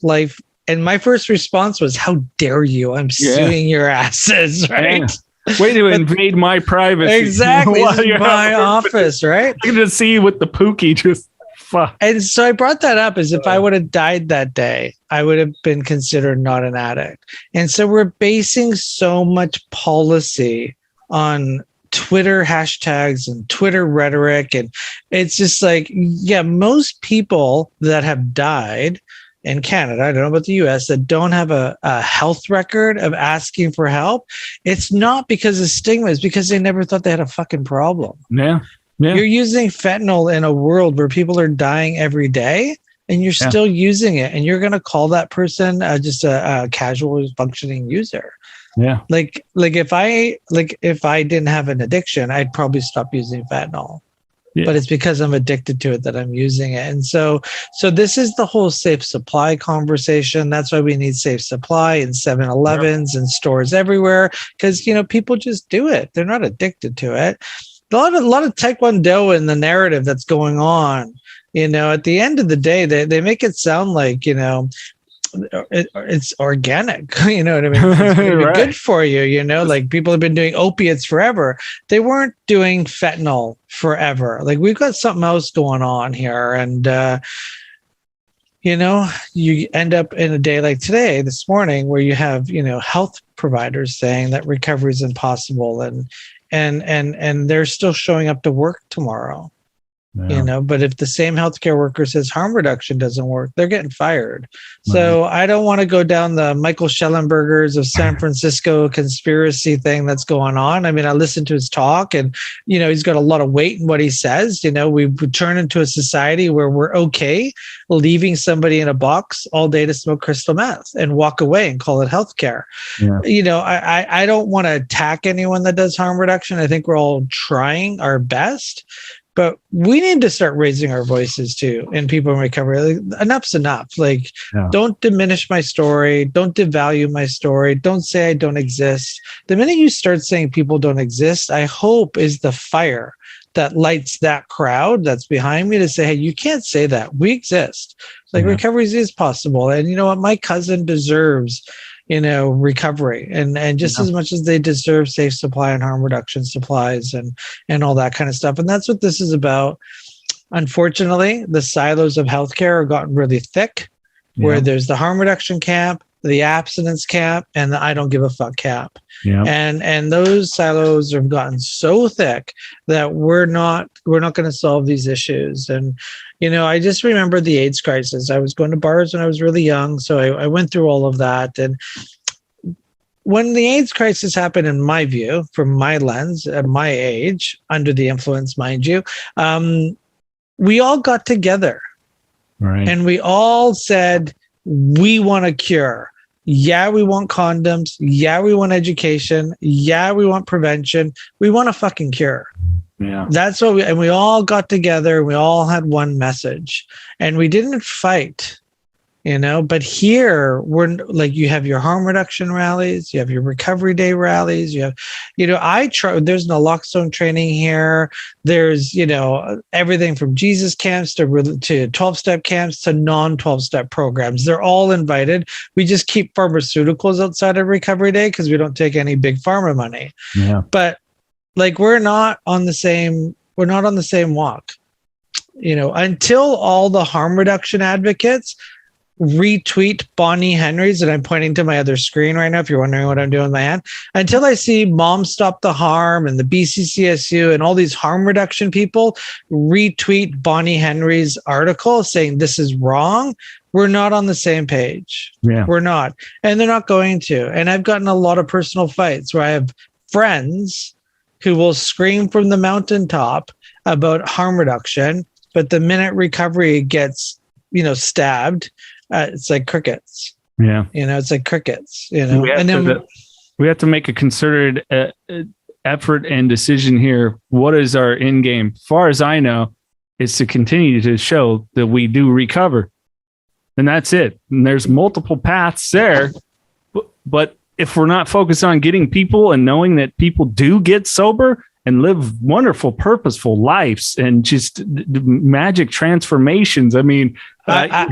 And my first response was, "How dare you? I'm suing your asses!" Right? Yeah. Way to invade my privacy. Exactly. This is my office, right? I can just see you with the pookie just. Fuck. And so I brought that up as if I would have died that day, I would have been considered not an addict. And so we're basing so much policy on Twitter hashtags and Twitter rhetoric. And it's just like, most people that have died in Canada, I don't know about the US, that don't have a health record of asking for help, it's not because of stigma, it's because they never thought they had a fucking problem. Yeah. You're using fentanyl in a world where people are dying every day, and you're still using it, and you're going to call that person just a casual functioning user. Yeah. Like if I didn't have an addiction, I'd probably stop using fentanyl. Yeah. But it's because I'm addicted to it that I'm using it. And so this is the whole safe supply conversation. That's why we need safe supply in 7-Elevens and stores everywhere, because people just do it. They're not addicted to it. A lot of Taekwondo in the narrative that's going on. At the end of the day, they make it sound like it's organic, you know what I mean? It's right. Good for you, like people have been doing opiates forever. They weren't doing fentanyl forever. Like we've got something else going on here. And, you end up in a day like today, this morning, where you have, health providers saying that recovery is impossible, and they're still showing up to work tomorrow. Yeah. But if the same healthcare worker says harm reduction doesn't work, they're getting fired. So I don't want to go down the Michael Schellenbergers of San Francisco conspiracy thing that's going on. I mean, I listened to his talk, and, he's got a lot of weight in what he says. We've turned into a society where we're okay leaving somebody in a box all day to smoke crystal meth and walk away and call it healthcare. Yeah. I don't want to attack anyone that does harm reduction. I think we're all trying our best. But we need to start raising our voices too in people in recovery. Enough's enough. Don't diminish my story. Don't devalue my story. Don't say I don't exist. The minute you start saying people don't exist, I hope is the fire that lights that crowd that's behind me to say, hey, you can't say that. We exist. Recovery is possible. And you know what? My cousin deserves recovery and just as much as they deserve safe supply and harm reduction supplies and all that kind of stuff. And that's what this is about. Unfortunately, the silos of healthcare have gotten really thick, where there's the harm reduction camp, the abstinence camp, and the I don't give a fuck camp. And those silos have gotten so thick that we're not going to solve these issues. And I just remember the AIDS crisis. I was going to bars when I was really young, so I went through all of that. And when the AIDS crisis happened, in my view, from my lens, at my age, under the influence, mind you, we all got together, and we all said, we want a cure. Yeah, we want condoms. Yeah, we want education. Yeah, we want prevention. We want a fucking cure. Yeah. That's what we all got together. We all had one message, and we didn't fight, but here we're you have your harm reduction rallies, you have your recovery day rallies, you have, there's naloxone training here. There's, everything from Jesus camps to 12-step camps to non-12-step programs. They're all invited. We just keep pharmaceuticals outside of recovery day because we don't take any big pharma money. Yeah. But we're not on the same walk, until all the harm reduction advocates retweet Bonnie Henry's, and I'm pointing to my other screen right now if you're wondering what I'm doing with my hand, until I see Mom Stop the Harm and the BCCSU and all these harm reduction people retweet Bonnie Henry's article saying this is wrong, we're not on the same page. We're not. And they're not going to. And I've gotten a lot of personal fights where I have friends who will scream from the mountaintop about harm reduction, but the minute recovery gets, stabbed, it's like crickets. Yeah. It's like crickets, We have to make a concerted effort and decision here. What is our end game? As far as I know, is to continue to show that we do recover. And that's it. And there's multiple paths there. But if we're not focused on getting people and knowing that people do get sober and live wonderful, purposeful lives and just magic transformations. I mean, I'm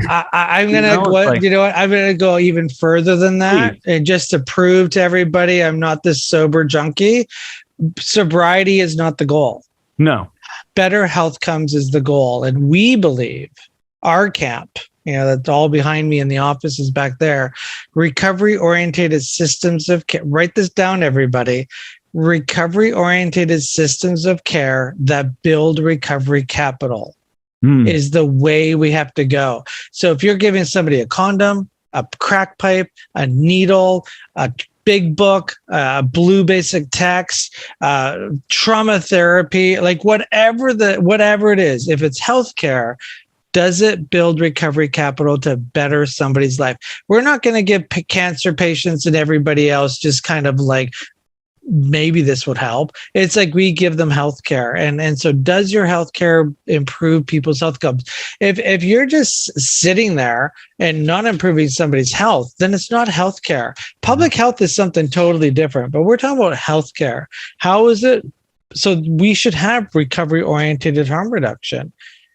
gonna I'm gonna go even further than that, and just to prove to everybody I'm not this sober junkie. Sobriety is not the goal. No, better health comes is the goal, and we believe our camp. That's all behind me in the office is back there. Recovery-oriented systems of care. Write this down, everybody. Recovery-oriented systems of care that build recovery capital is the way we have to go. So if you're giving somebody a condom, a crack pipe, a needle, a big book, blue basic text, trauma therapy, whatever it is, if it's healthcare, does it build recovery capital to better somebody's life? We're not going to give cancer patients and everybody else just kind of maybe this would help. It's we give them healthcare. And so does your healthcare improve people's health outcomes? If you're just sitting there and not improving somebody's health, then it's not healthcare. Public health is something totally different, but we're talking about healthcare. How is it? So we should have recovery-oriented harm reduction.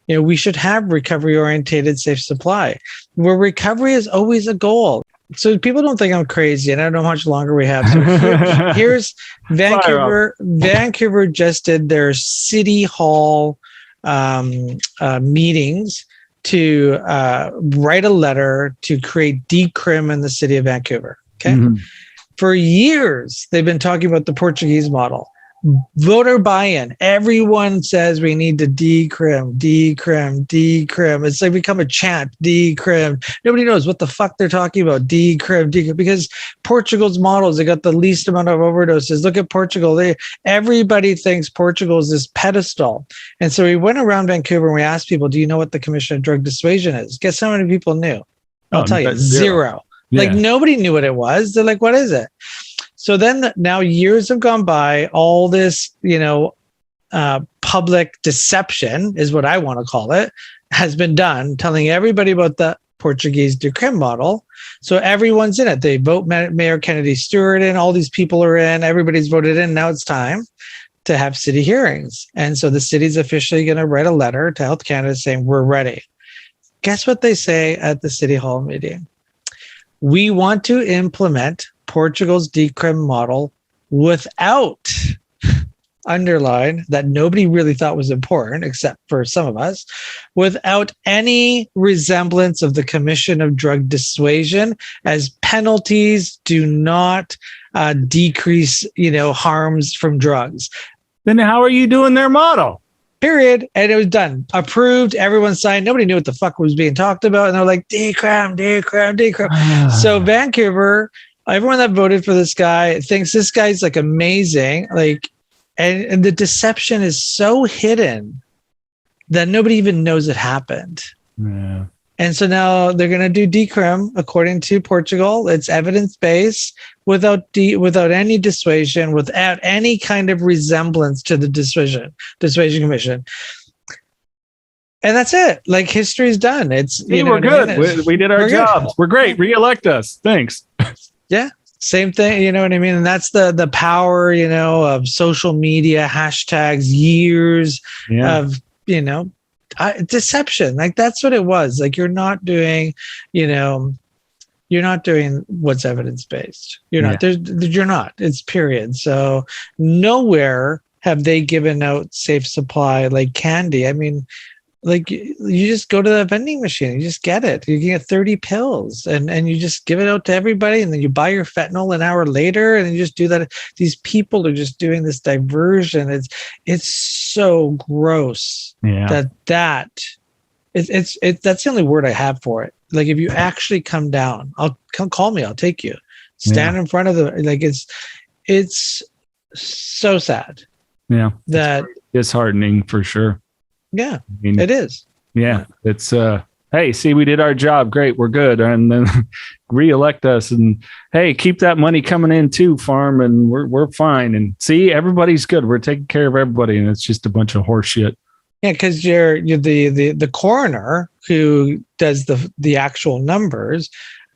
We should have recovery-oriented safe supply, where recovery is always a goal. So people don't think I'm crazy, and I don't know how much longer we have. So here's Vancouver. Vancouver just did their city hall meetings to write a letter to create decrim in the city of Vancouver. Okay. Mm-hmm. For years, they've been talking about the Portuguese model. Voter buy-in. Everyone says we need to decrim. It's like become a chant. Decrim. Nobody knows what the fuck they're talking about. Decrim. Because Portugal's models, they got the least amount of overdoses. Look at Portugal. Everybody thinks Portugal is this pedestal. And so we went around Vancouver and we asked people, do you know what the Commission of Drug Dissuasion is? Guess how many people knew? I'll tell you, zero. Yeah. Like nobody knew what it was. They're like, what is it? So then now years have gone by, all this, public deception is what I want to call it, has been done, telling everybody about the Portuguese decrim model. So everyone's in it. They vote Mayor Kennedy Stewart in, all these people are in, everybody's voted in. Now it's time to have city hearings. And so the city's officially going to write a letter to Health Canada saying, we're ready. Guess what they say at the City Hall meeting? We want to implement Portugal's decrim model without, underline that nobody really thought was important, except for some of us, without any resemblance of the Commission of Drug Dissuasion, as penalties do not decrease, harms from drugs. Then how are you doing their model? Period. And it was done. Approved. Everyone signed. Nobody knew what the fuck was being talked about. And they're like, decrim. So Vancouver, everyone that voted for this guy thinks this guy's like amazing. Like, and the deception is so hidden that nobody even knows it happened. Yeah. And so now they're going to do decrim according to Portugal. It's evidence-based without any dissuasion, without any kind of resemblance to the dissuasion commission. And that's it. Like history's done. It's we're good. We did our jobs. We're great. Re-elect us. Thanks. Yeah. Same thing. You know what I mean? And that's the power, of social media, hashtags, years of, deception. Like that's what it was. Like you're not doing what's evidence-based. You're not. It's period. So nowhere have they given out safe supply like candy. I mean, like you just go to the vending machine, you just get it. You can get 30 pills and you just give it out to everybody, and then you buy your fentanyl an hour later, and you just do that. These people are just doing this diversion. It's so gross. Yeah. That's the only word I have for it. Like if you actually come down, call me, I'll take you. Stand in front of it's so sad. Yeah. That it's disheartening for sure. Yeah, it is. Yeah, it's hey, see, we did our job. Great, we're good. And then re-elect us. And hey, keep that money coming in too, farm, and we're fine. And see, everybody's good. We're taking care of everybody, and it's just a bunch of horse shit. Yeah, because you're the coroner who does the actual numbers.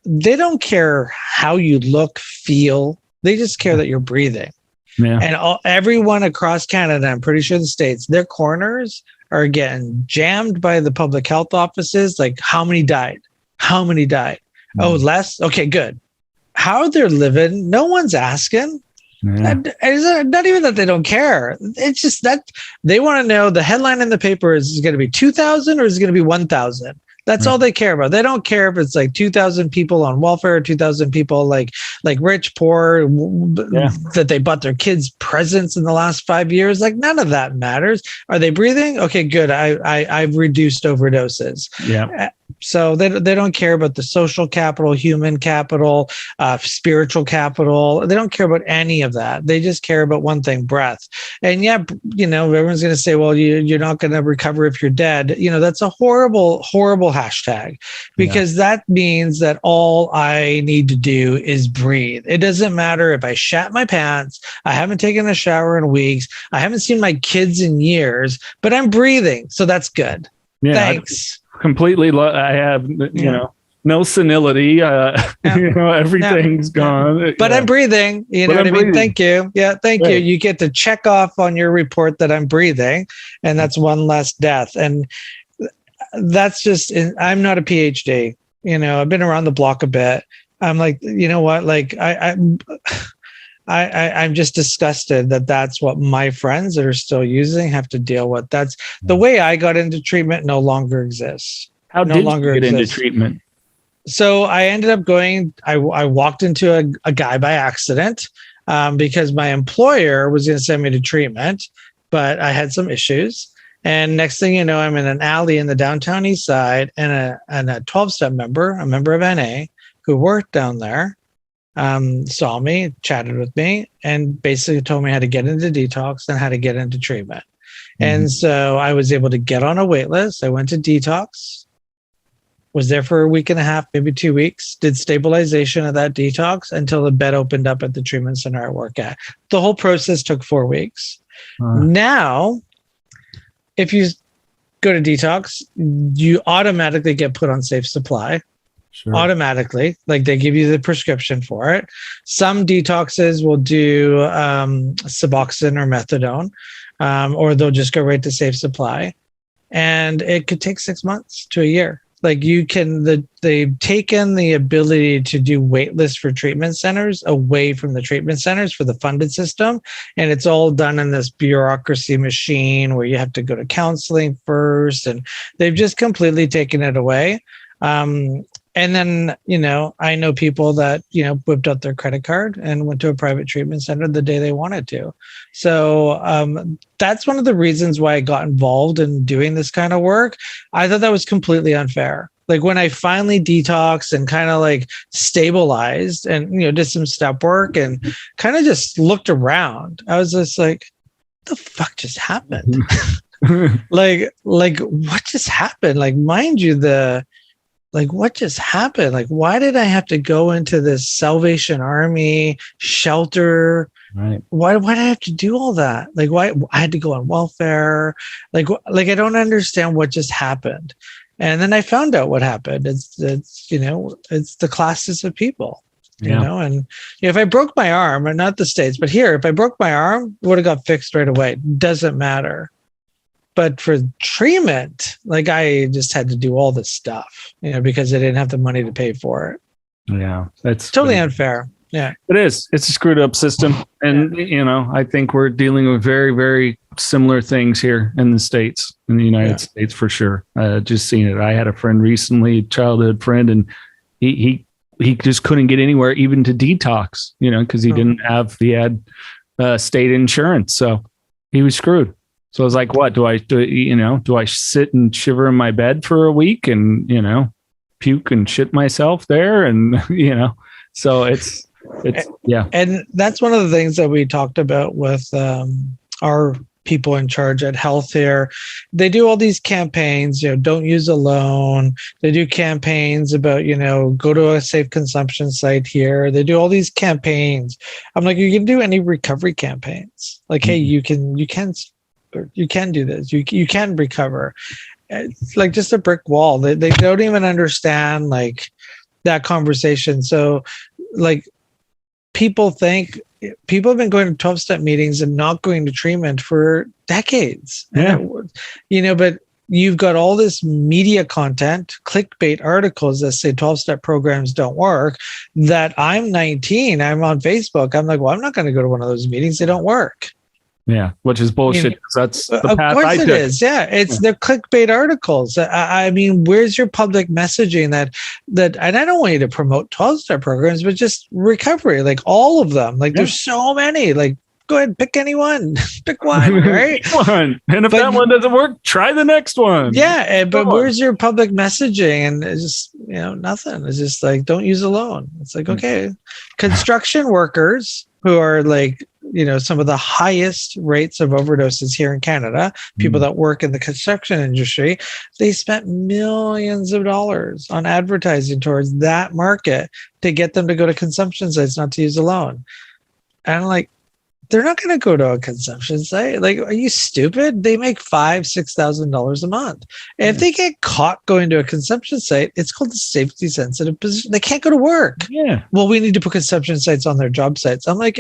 They don't care how you look, feel. They just care that you're breathing. Yeah. And everyone across Canada, I'm pretty sure the States, their coroners are getting jammed by the public health offices. Like, how many died? Mm-hmm. Oh, less? Okay, good. How they're living, no one's asking. Yeah. Not even that they don't care. It's just that they want to know the headline in the paper is going to be 2,000 or is it going to be 1,000? That's all they care about. They don't care if it's like 2,000 people on welfare, 2,000 people like rich, poor, that they bought their kids presents in the last 5 years. Like none of that matters. Are they breathing? Okay, good. I've reduced overdoses. Yeah. So they don't care about the social capital, human capital, spiritual capital. They don't care about any of that. They just care about one thing, breath. And everyone's going to say, well, you're not going to recover if you're dead. That's a horrible, horrible hashtag, because that means that all I need to do is breathe. It doesn't matter if I shat my pants, I haven't taken a shower in weeks, I haven't seen my kids in years, but I'm breathing. So that's good. Yeah, thanks. Completely. I have, no senility. Everything's gone. But I'm breathing. You know what I mean? Thank you. Yeah, thank you. You get to check off on your report that I'm breathing, and that's one less death. And that's just, I'm not a PhD. I've been around the block a bit. I'm like, you know what? Like I'm just disgusted that that's what my friends that are still using have to deal with. That's the way I got into treatment no longer exists. How no did longer you get into exists. treatment? So I ended up going, I walked into a guy by accident because my employer was going to send me to treatment, but I had some issues. And next thing you know, I'm in an alley in the downtown east side, and a 12-step member, a member of NA who worked down there, saw me, chatted with me, and basically told me how to get into detox and how to get into treatment. And so I was able to get on a wait list. I went to detox, was there for a week and a half, maybe 2 weeks, did stabilization of that detox until the bed opened up at the treatment center I work at. The whole process took 4 weeks. Now, if you go to detox, you automatically get put on safe supply. Sure. Automatically, like they give you the prescription for it. Some detoxes will do Suboxone or methadone, or they'll just go right to safe supply. And it could take 6 months to a year. Like they've taken the ability to do wait lists for treatment centers away from the treatment centers for the funded system. And it's all done in this bureaucracy machine where you have to go to counseling first. And they've just completely taken it away. And then, I know people that, whipped out their credit card and went to a private treatment center the day they wanted to. So that's one of the reasons why I got involved in doing this kind of work. I thought that was completely unfair. Like when I finally detoxed and kind of like stabilized and, did some step work and kind of just looked around, I was just like, what the fuck just happened? like what just happened? Like, mind you, what just happened? Like, why did I have to go into this Salvation Army shelter? Right. Why did I have to do all that? Like, why I had to go on welfare? Like I don't understand what just happened. And then I found out what happened. It's the classes of people, and if I broke my arm, or not the States, but here, if I broke my arm, it would have got fixed right away. Doesn't matter. But for treatment, like I just had to do all this stuff, because I didn't have the money to pay for it. Yeah, that's totally unfair. Yeah, it is. It's a screwed up system. And, I think we're dealing with very, very similar things here in the States, in the United States, for sure. Just seen it. I had a friend recently, childhood friend, and he just couldn't get anywhere, even to detox, because he didn't have state insurance. So he was screwed. So I was like, what do I do? Do I sit and shiver in my bed for a week and, puke and shit myself there? And, so it's, yeah. And that's one of the things that we talked about with our people in charge at health here. They do all these campaigns, don't use a loan. They do campaigns about, go to a safe consumption site here. They do all these campaigns. I'm like, you can do any recovery campaigns. Like, hey, you can do this. You can recover. It's like just a brick wall. They don't even understand like that conversation. So like people have been going to 12-step meetings and not going to treatment for decades. Yeah. But you've got all this media content, clickbait articles that say 12-step programs don't work, that I'm 19, I'm on Facebook. I'm like, well, I'm not going to go to one of those meetings. They don't work. Yeah, which is bullshit. That's the path of course I it took. Is. Yeah, they're clickbait articles. I mean, where's your public messaging that? And I don't want you to promote 12-step programs, but just recovery, like all of them. Like there's so many. Like go ahead, pick any one. Pick one, right? Pick one. And if that one doesn't work, try the next one. Yeah, but where's your public messaging? And it's just nothing. It's just like don't use a loan. It's like okay, construction workers who are like. Some of the highest rates of overdoses here in Canada, people that work in the construction industry, they spent millions of dollars on advertising towards that market to get them to go to consumption sites, not to use a loan. And I'm like, they're not going to go to a consumption site. Like, are you stupid? They make $5,000-$6,000 a month. And if they get caught going to a consumption site, it's called a safety sensitive position. They can't go to work. Yeah. Well, we need to put consumption sites on their job sites. I'm like,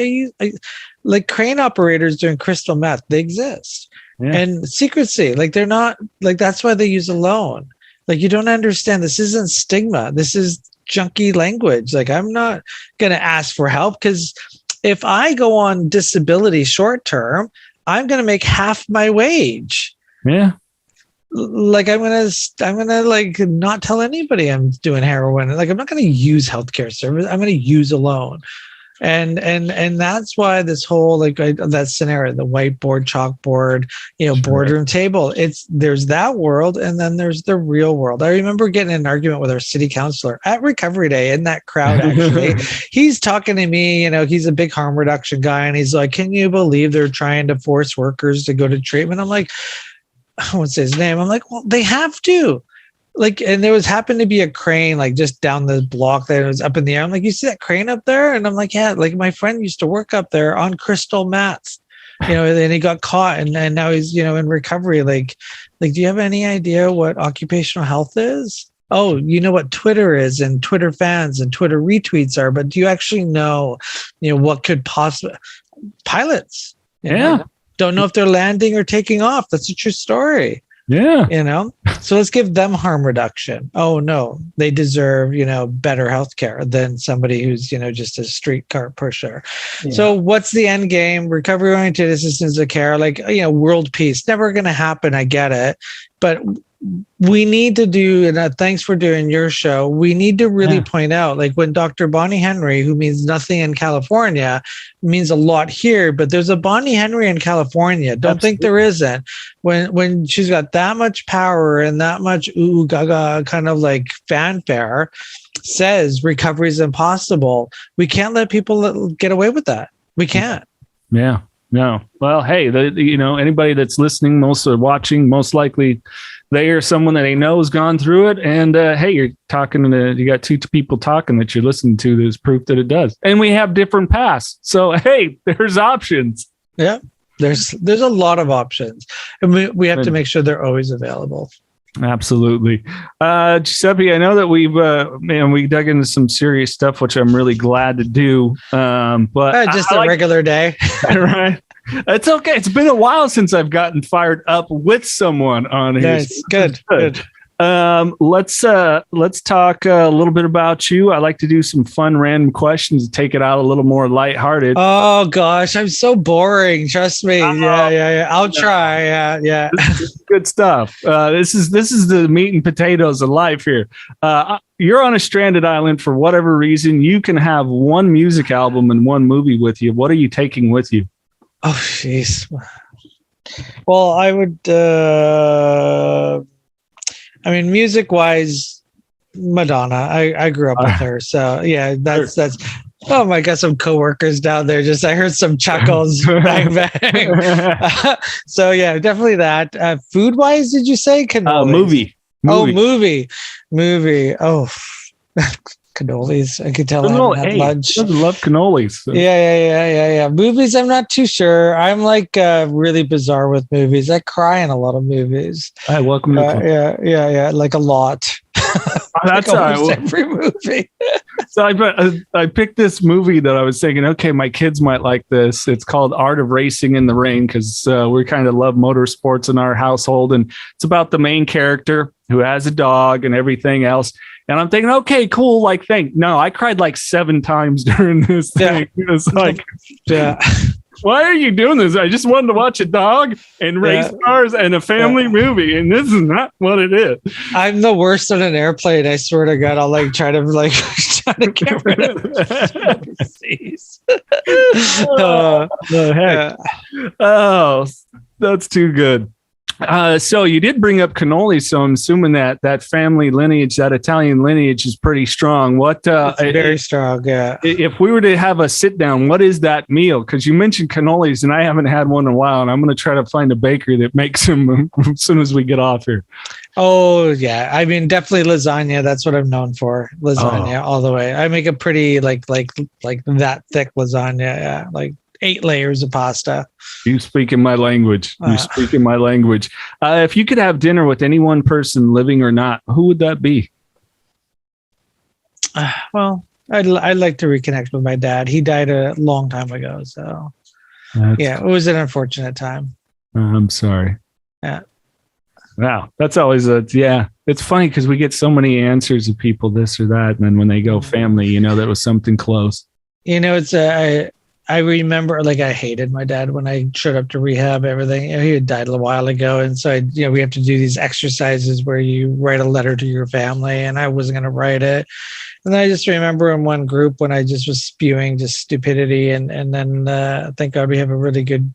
like crane operators doing crystal meth, they exist. Yeah. And secrecy, like they're not, like that's why they use a loan. Like you don't understand, this isn't stigma. This is junky language. Like I'm not going to ask for help because if I go on disability short term, I'm going to make half my wage. Yeah. like I'm gonna like not tell anybody I'm doing heroin. Like I'm not gonna use healthcare service. I'm gonna use alone. And that's why this whole that scenario, the whiteboard, chalkboard, boardroom table, there's that world, and then there's the real world. I remember getting in an argument with our city councilor at Recovery Day in that crowd. Actually, he's talking to me. He's a big harm reduction guy, and he's like, "Can you believe they're trying to force workers to go to treatment?" I'm like, I won't say his name. I'm like, well, they have to. And there happened to be a crane just down the block that was up in the air. I'm like, you see that crane up there? And I'm like, yeah, my friend used to work up there on crystal mats, and he got caught and now he's, in recovery. Do you have any idea what occupational health is? Oh, you know what Twitter is and Twitter fans and Twitter retweets are, but do you actually know, what could possibly pilots? Don't know if they're landing or taking off. That's a true story. Yeah. So let's give them harm reduction. Oh no, they deserve, better healthcare than somebody who's, just a streetcar pusher. Yeah. So what's the end game? Recovery oriented assistance of care, world peace. Never going to happen. I get it. But we need to do, and thanks for doing your show. We need to really point out, when Dr. Bonnie Henry, who means nothing in California, means a lot here, but there's a Bonnie Henry in California. Don't think there isn't. When she's got that much power and that much ooh gaga kind of fanfare, says recovery is impossible. We can't let people get away with that. We can't. Yeah. No. Well, hey, anybody that's listening, watching, most likely they or someone that they know has gone through it. And hey, you're talking you got two people talking that you're listening to. There's proof that it does. And we have different paths. So hey, there's options. Yeah, there's a lot of options, and we have to make sure they're always available. Absolutely. Giuseppe, I know that we dug into some serious stuff, which I'm really glad to do. But just a regular day. Right. It's okay. It's been a while since I've gotten fired up with someone on here. Yes, good. Let's talk a little bit about you. I like to do some fun random questions to take it out a little more lighthearted. Oh gosh, I'm so boring. Trust me. Yeah. I'll try. Yeah. This is good stuff. This is the meat and potatoes of life here. You're on a stranded island for whatever reason. You can have one music album and one movie with you. What are you taking with you? Oh, jeez. Well, I would. Music wise, Madonna. I grew up with her, so yeah. That's. Oh my God, some coworkers down there. I heard some chuckles, bang bang. So yeah, definitely that. Food wise, did you say? Movie. Oh, movie. Oh. Cannolis. I could tell I haven't had lunch. I love cannolis. So. Yeah. Movies, I'm not too sure. I'm really bizarre with movies. I cry in a lot of movies. Hi, welcome. Yeah. Like a lot. That's every movie. So I picked this movie that I was thinking, okay, my kids might like this. It's called Art of Racing in the Rain, because we kind of love motorsports in our household, and it's about the main character who has a dog and everything else. And I'm thinking, okay, cool. No, I cried 7 times during this thing. It was why are you doing this? I just wanted to watch a dog and race cars and a family movie, and this is not what it is. I'm the worst on an airplane. I swear to God, I'll try to get rid of it. Oh, that's too good. So you did bring up cannolis, so I'm assuming that family lineage, that Italian lineage, is pretty strong. It's very strong, yeah. If we were to have a sit down, what is that meal? Because you mentioned cannolis, and I haven't had one in a while, and I'm going to try to find a bakery that makes them as soon as we get off here. Oh yeah, definitely lasagna. That's what I'm known for. Lasagna all the way. I make a pretty like that thick lasagna. Yeah, 8 layers of pasta. You speak in my language. If you could have dinner with any one person, living or not, who would that be? Well, I'd like to reconnect with my dad. He died a long time ago. So it was an unfortunate time. I'm sorry. Yeah. Wow. That's always it's funny because we get so many answers of people, this or that. And then when they go family, that was something close. It's I remember, like, I hated my dad when I showed up to rehab, everything. He had died a while ago. And so, we have to do these exercises where you write a letter to your family, and I wasn't going to write it. And I just remember in one group when I just was spewing just stupidity. And then thank God we have a really good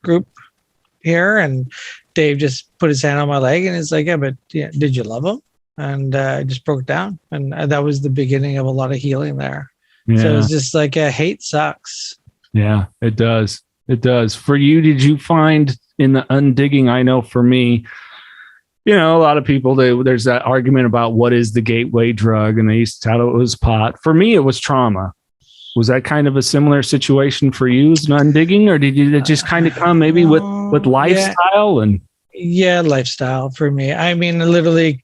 group here. And Dave just put his hand on my leg and he's like, yeah, but did you love him? And I just broke down. And that was the beginning of a lot of healing there. Yeah. So it's just like, hate sucks. Yeah, it does. It does. For you, did you find in the undigging? I know for me, a lot of people, there's that argument about what is the gateway drug, and they used to tell it was pot. For me, it was trauma. Was that kind of a similar situation for you as an undigging, or did you just kind of come maybe with lifestyle and? Yeah, lifestyle for me. I mean, literally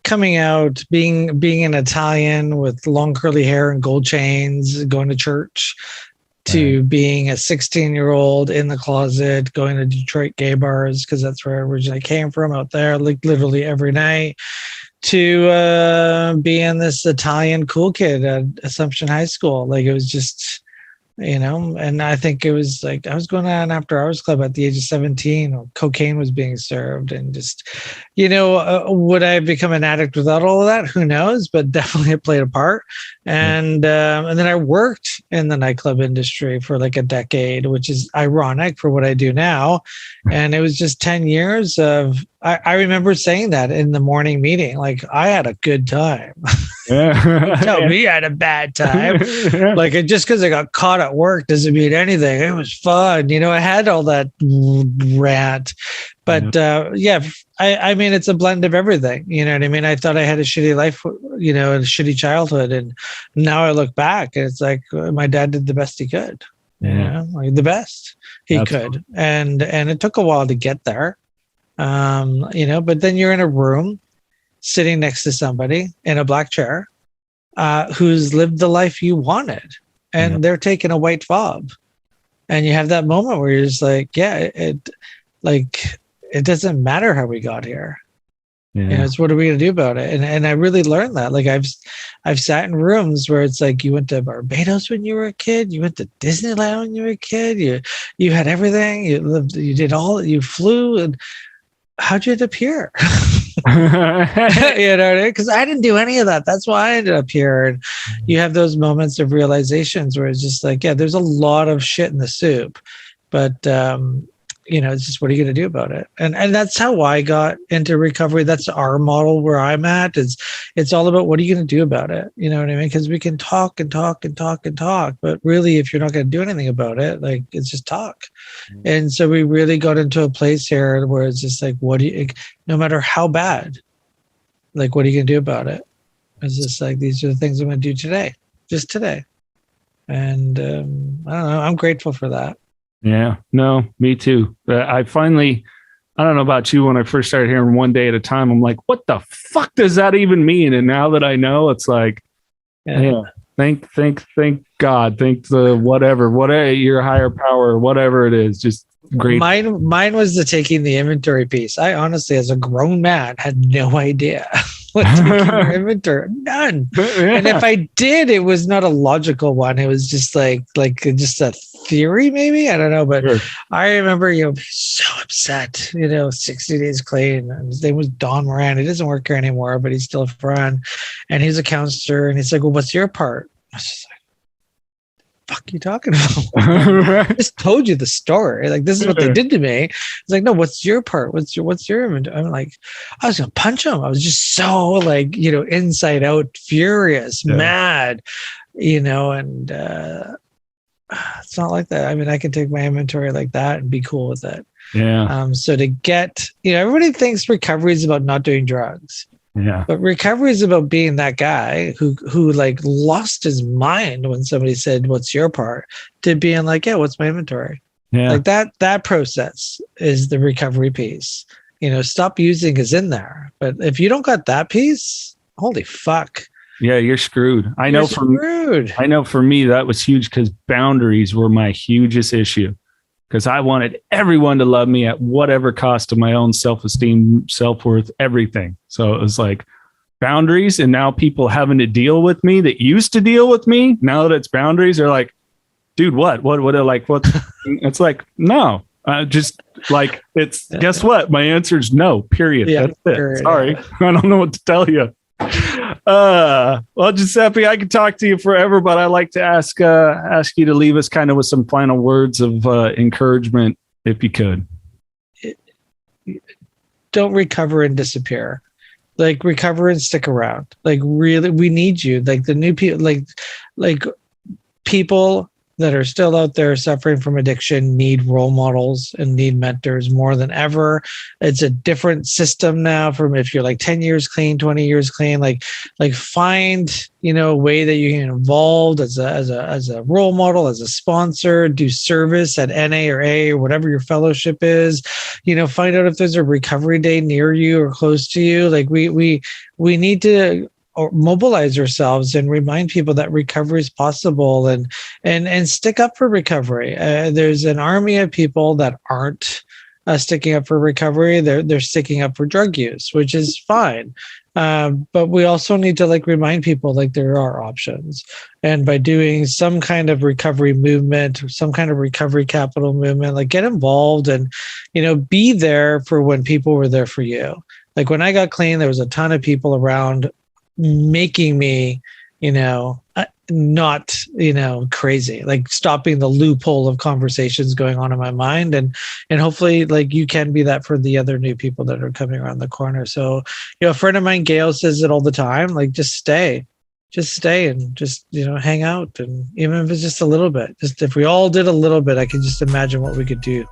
coming out, being an Italian with long curly hair and gold chains, going to church, to being a 16-year-old in the closet, going to Detroit gay bars, because that's where I originally came from, out there, like literally every night, to being this Italian cool kid at Assumption High School. Like, it was just, and I think it was like I was going to an after hours club at the age of 17. Cocaine was being served, and just, would I have become an addict without all of that? Who knows? But definitely it played a part. And then I worked in the nightclub industry for like a decade, which is ironic for what I do now. And it was just 10 years of, I remember saying that in the morning meeting, like, I had a good time. Tell me I had a bad time. Like, just because I got caught at work doesn't mean anything. It was fun. I had all that rant. But I mean, it's a blend of everything. You know what I mean? I thought I had a shitty life, a shitty childhood. And now I look back and it's like, my dad did the best he could. Like the best he could. And it took a while to get there. But then you're in a room sitting next to somebody in a black chair who's lived the life you wanted, and they're taking a white fob. And you have that moment where you're just like, it doesn't matter how we got here. It's what are we going to do about it? And I really learned that. Like, I've sat in rooms where it's like, you went to Barbados when you were a kid, you went to Disneyland when you were a kid, you had everything, you flew, and how'd you end up here? Because I didn't do any of that. That's why I ended up here. And you have those moments of realizations where it's just like, there's a lot of shit in the soup, but it's just, what are you going to do about it? And that's how I got into recovery. That's our model where I'm at. It's all about, what are you going to do about it? You know what I mean? Because we can talk and talk and talk and talk, but really, if you're not going to do anything about it, like, it's just talk. Mm-hmm. And so we really got into a place here where it's just like, no matter how bad, like, what are you going to do about it? It's just like, these are the things I'm going to do today, just today. And I don't know, I'm grateful for that. Yeah, no, me too. I finally, I don't know about you, when I first started hearing one day at a time, I'm like, what the fuck does that even mean? And now that I know, it's like, thank God, thank the whatever your higher power, whatever it is, just great. Mine was the taking the inventory piece. I honestly, as a grown man, had no idea what taking your inventory, none. And if I did, it was not a logical one. It was just like just a theory, maybe, I don't know. But sure. I remember, so upset, 60 days clean. And his name was Don Moran. He doesn't work here anymore, but he's still a friend. And he's a counselor. And he's like, well, what's your part? I was just like, fuck you talking about? I just told you the story. Like, this is what they did to me. It's like, no, what's your part? What's your inventory? I'm like, I was gonna punch him. I was just so like, inside out, furious, mad, and it's not like that. I mean, I can take my inventory like that and be cool with it. Yeah. So to get, everybody thinks recovery is about not doing drugs. Yeah. But recovery is about being that guy who like lost his mind when somebody said, what's your part? To being like, what's my inventory? Yeah. Like that process is the recovery piece. Stop using is in there. But if you don't got that piece, holy fuck. Yeah, you're screwed. I know for me, that was huge, because boundaries were my hugest issue. Because I wanted everyone to love me at whatever cost to my own self-esteem, self-worth, everything. So it was like boundaries, and now people having to deal with me that used to deal with me, now that it's boundaries, are like, dude, what it's like, no, just like, it's, guess what? My answer is no, period. Yeah, That's it. period. Sorry. I don't know what to tell you. Well, Giuseppe, I could talk to you forever, but I like to ask you to leave us kind of with some final words of encouragement, if you could. Don't recover and disappear. Like, recover and stick around. Like, really, we need you. Like, the new people, like people that are still out there suffering from addiction need role models and need mentors more than ever. It's a different system now from if you're like 10 years clean, 20 years clean, like find, a way that you can get involved as a role model, as a sponsor, do service at NA or A or whatever your fellowship is, find out if there's a recovery day near you or close to you. Like, we need to mobilize ourselves and remind people that recovery is possible, and stick up for recovery. There's an army of people that aren't sticking up for recovery. They're sticking up for drug use, which is fine. But we also need to remind people there are options. And by doing some kind of recovery movement, some kind of recovery capital movement, get involved and, be there for when people were there for you. Like, when I got clean, there was a ton of people around making me, not, crazy, stopping the loophole of conversations going on in my mind. And hopefully you can be that for the other new people that are coming around the corner. So, a friend of mine, Gail, says it all the time, just stay and just, hang out. And even if it's just a little bit, just if we all did a little bit, I can just imagine what we could do.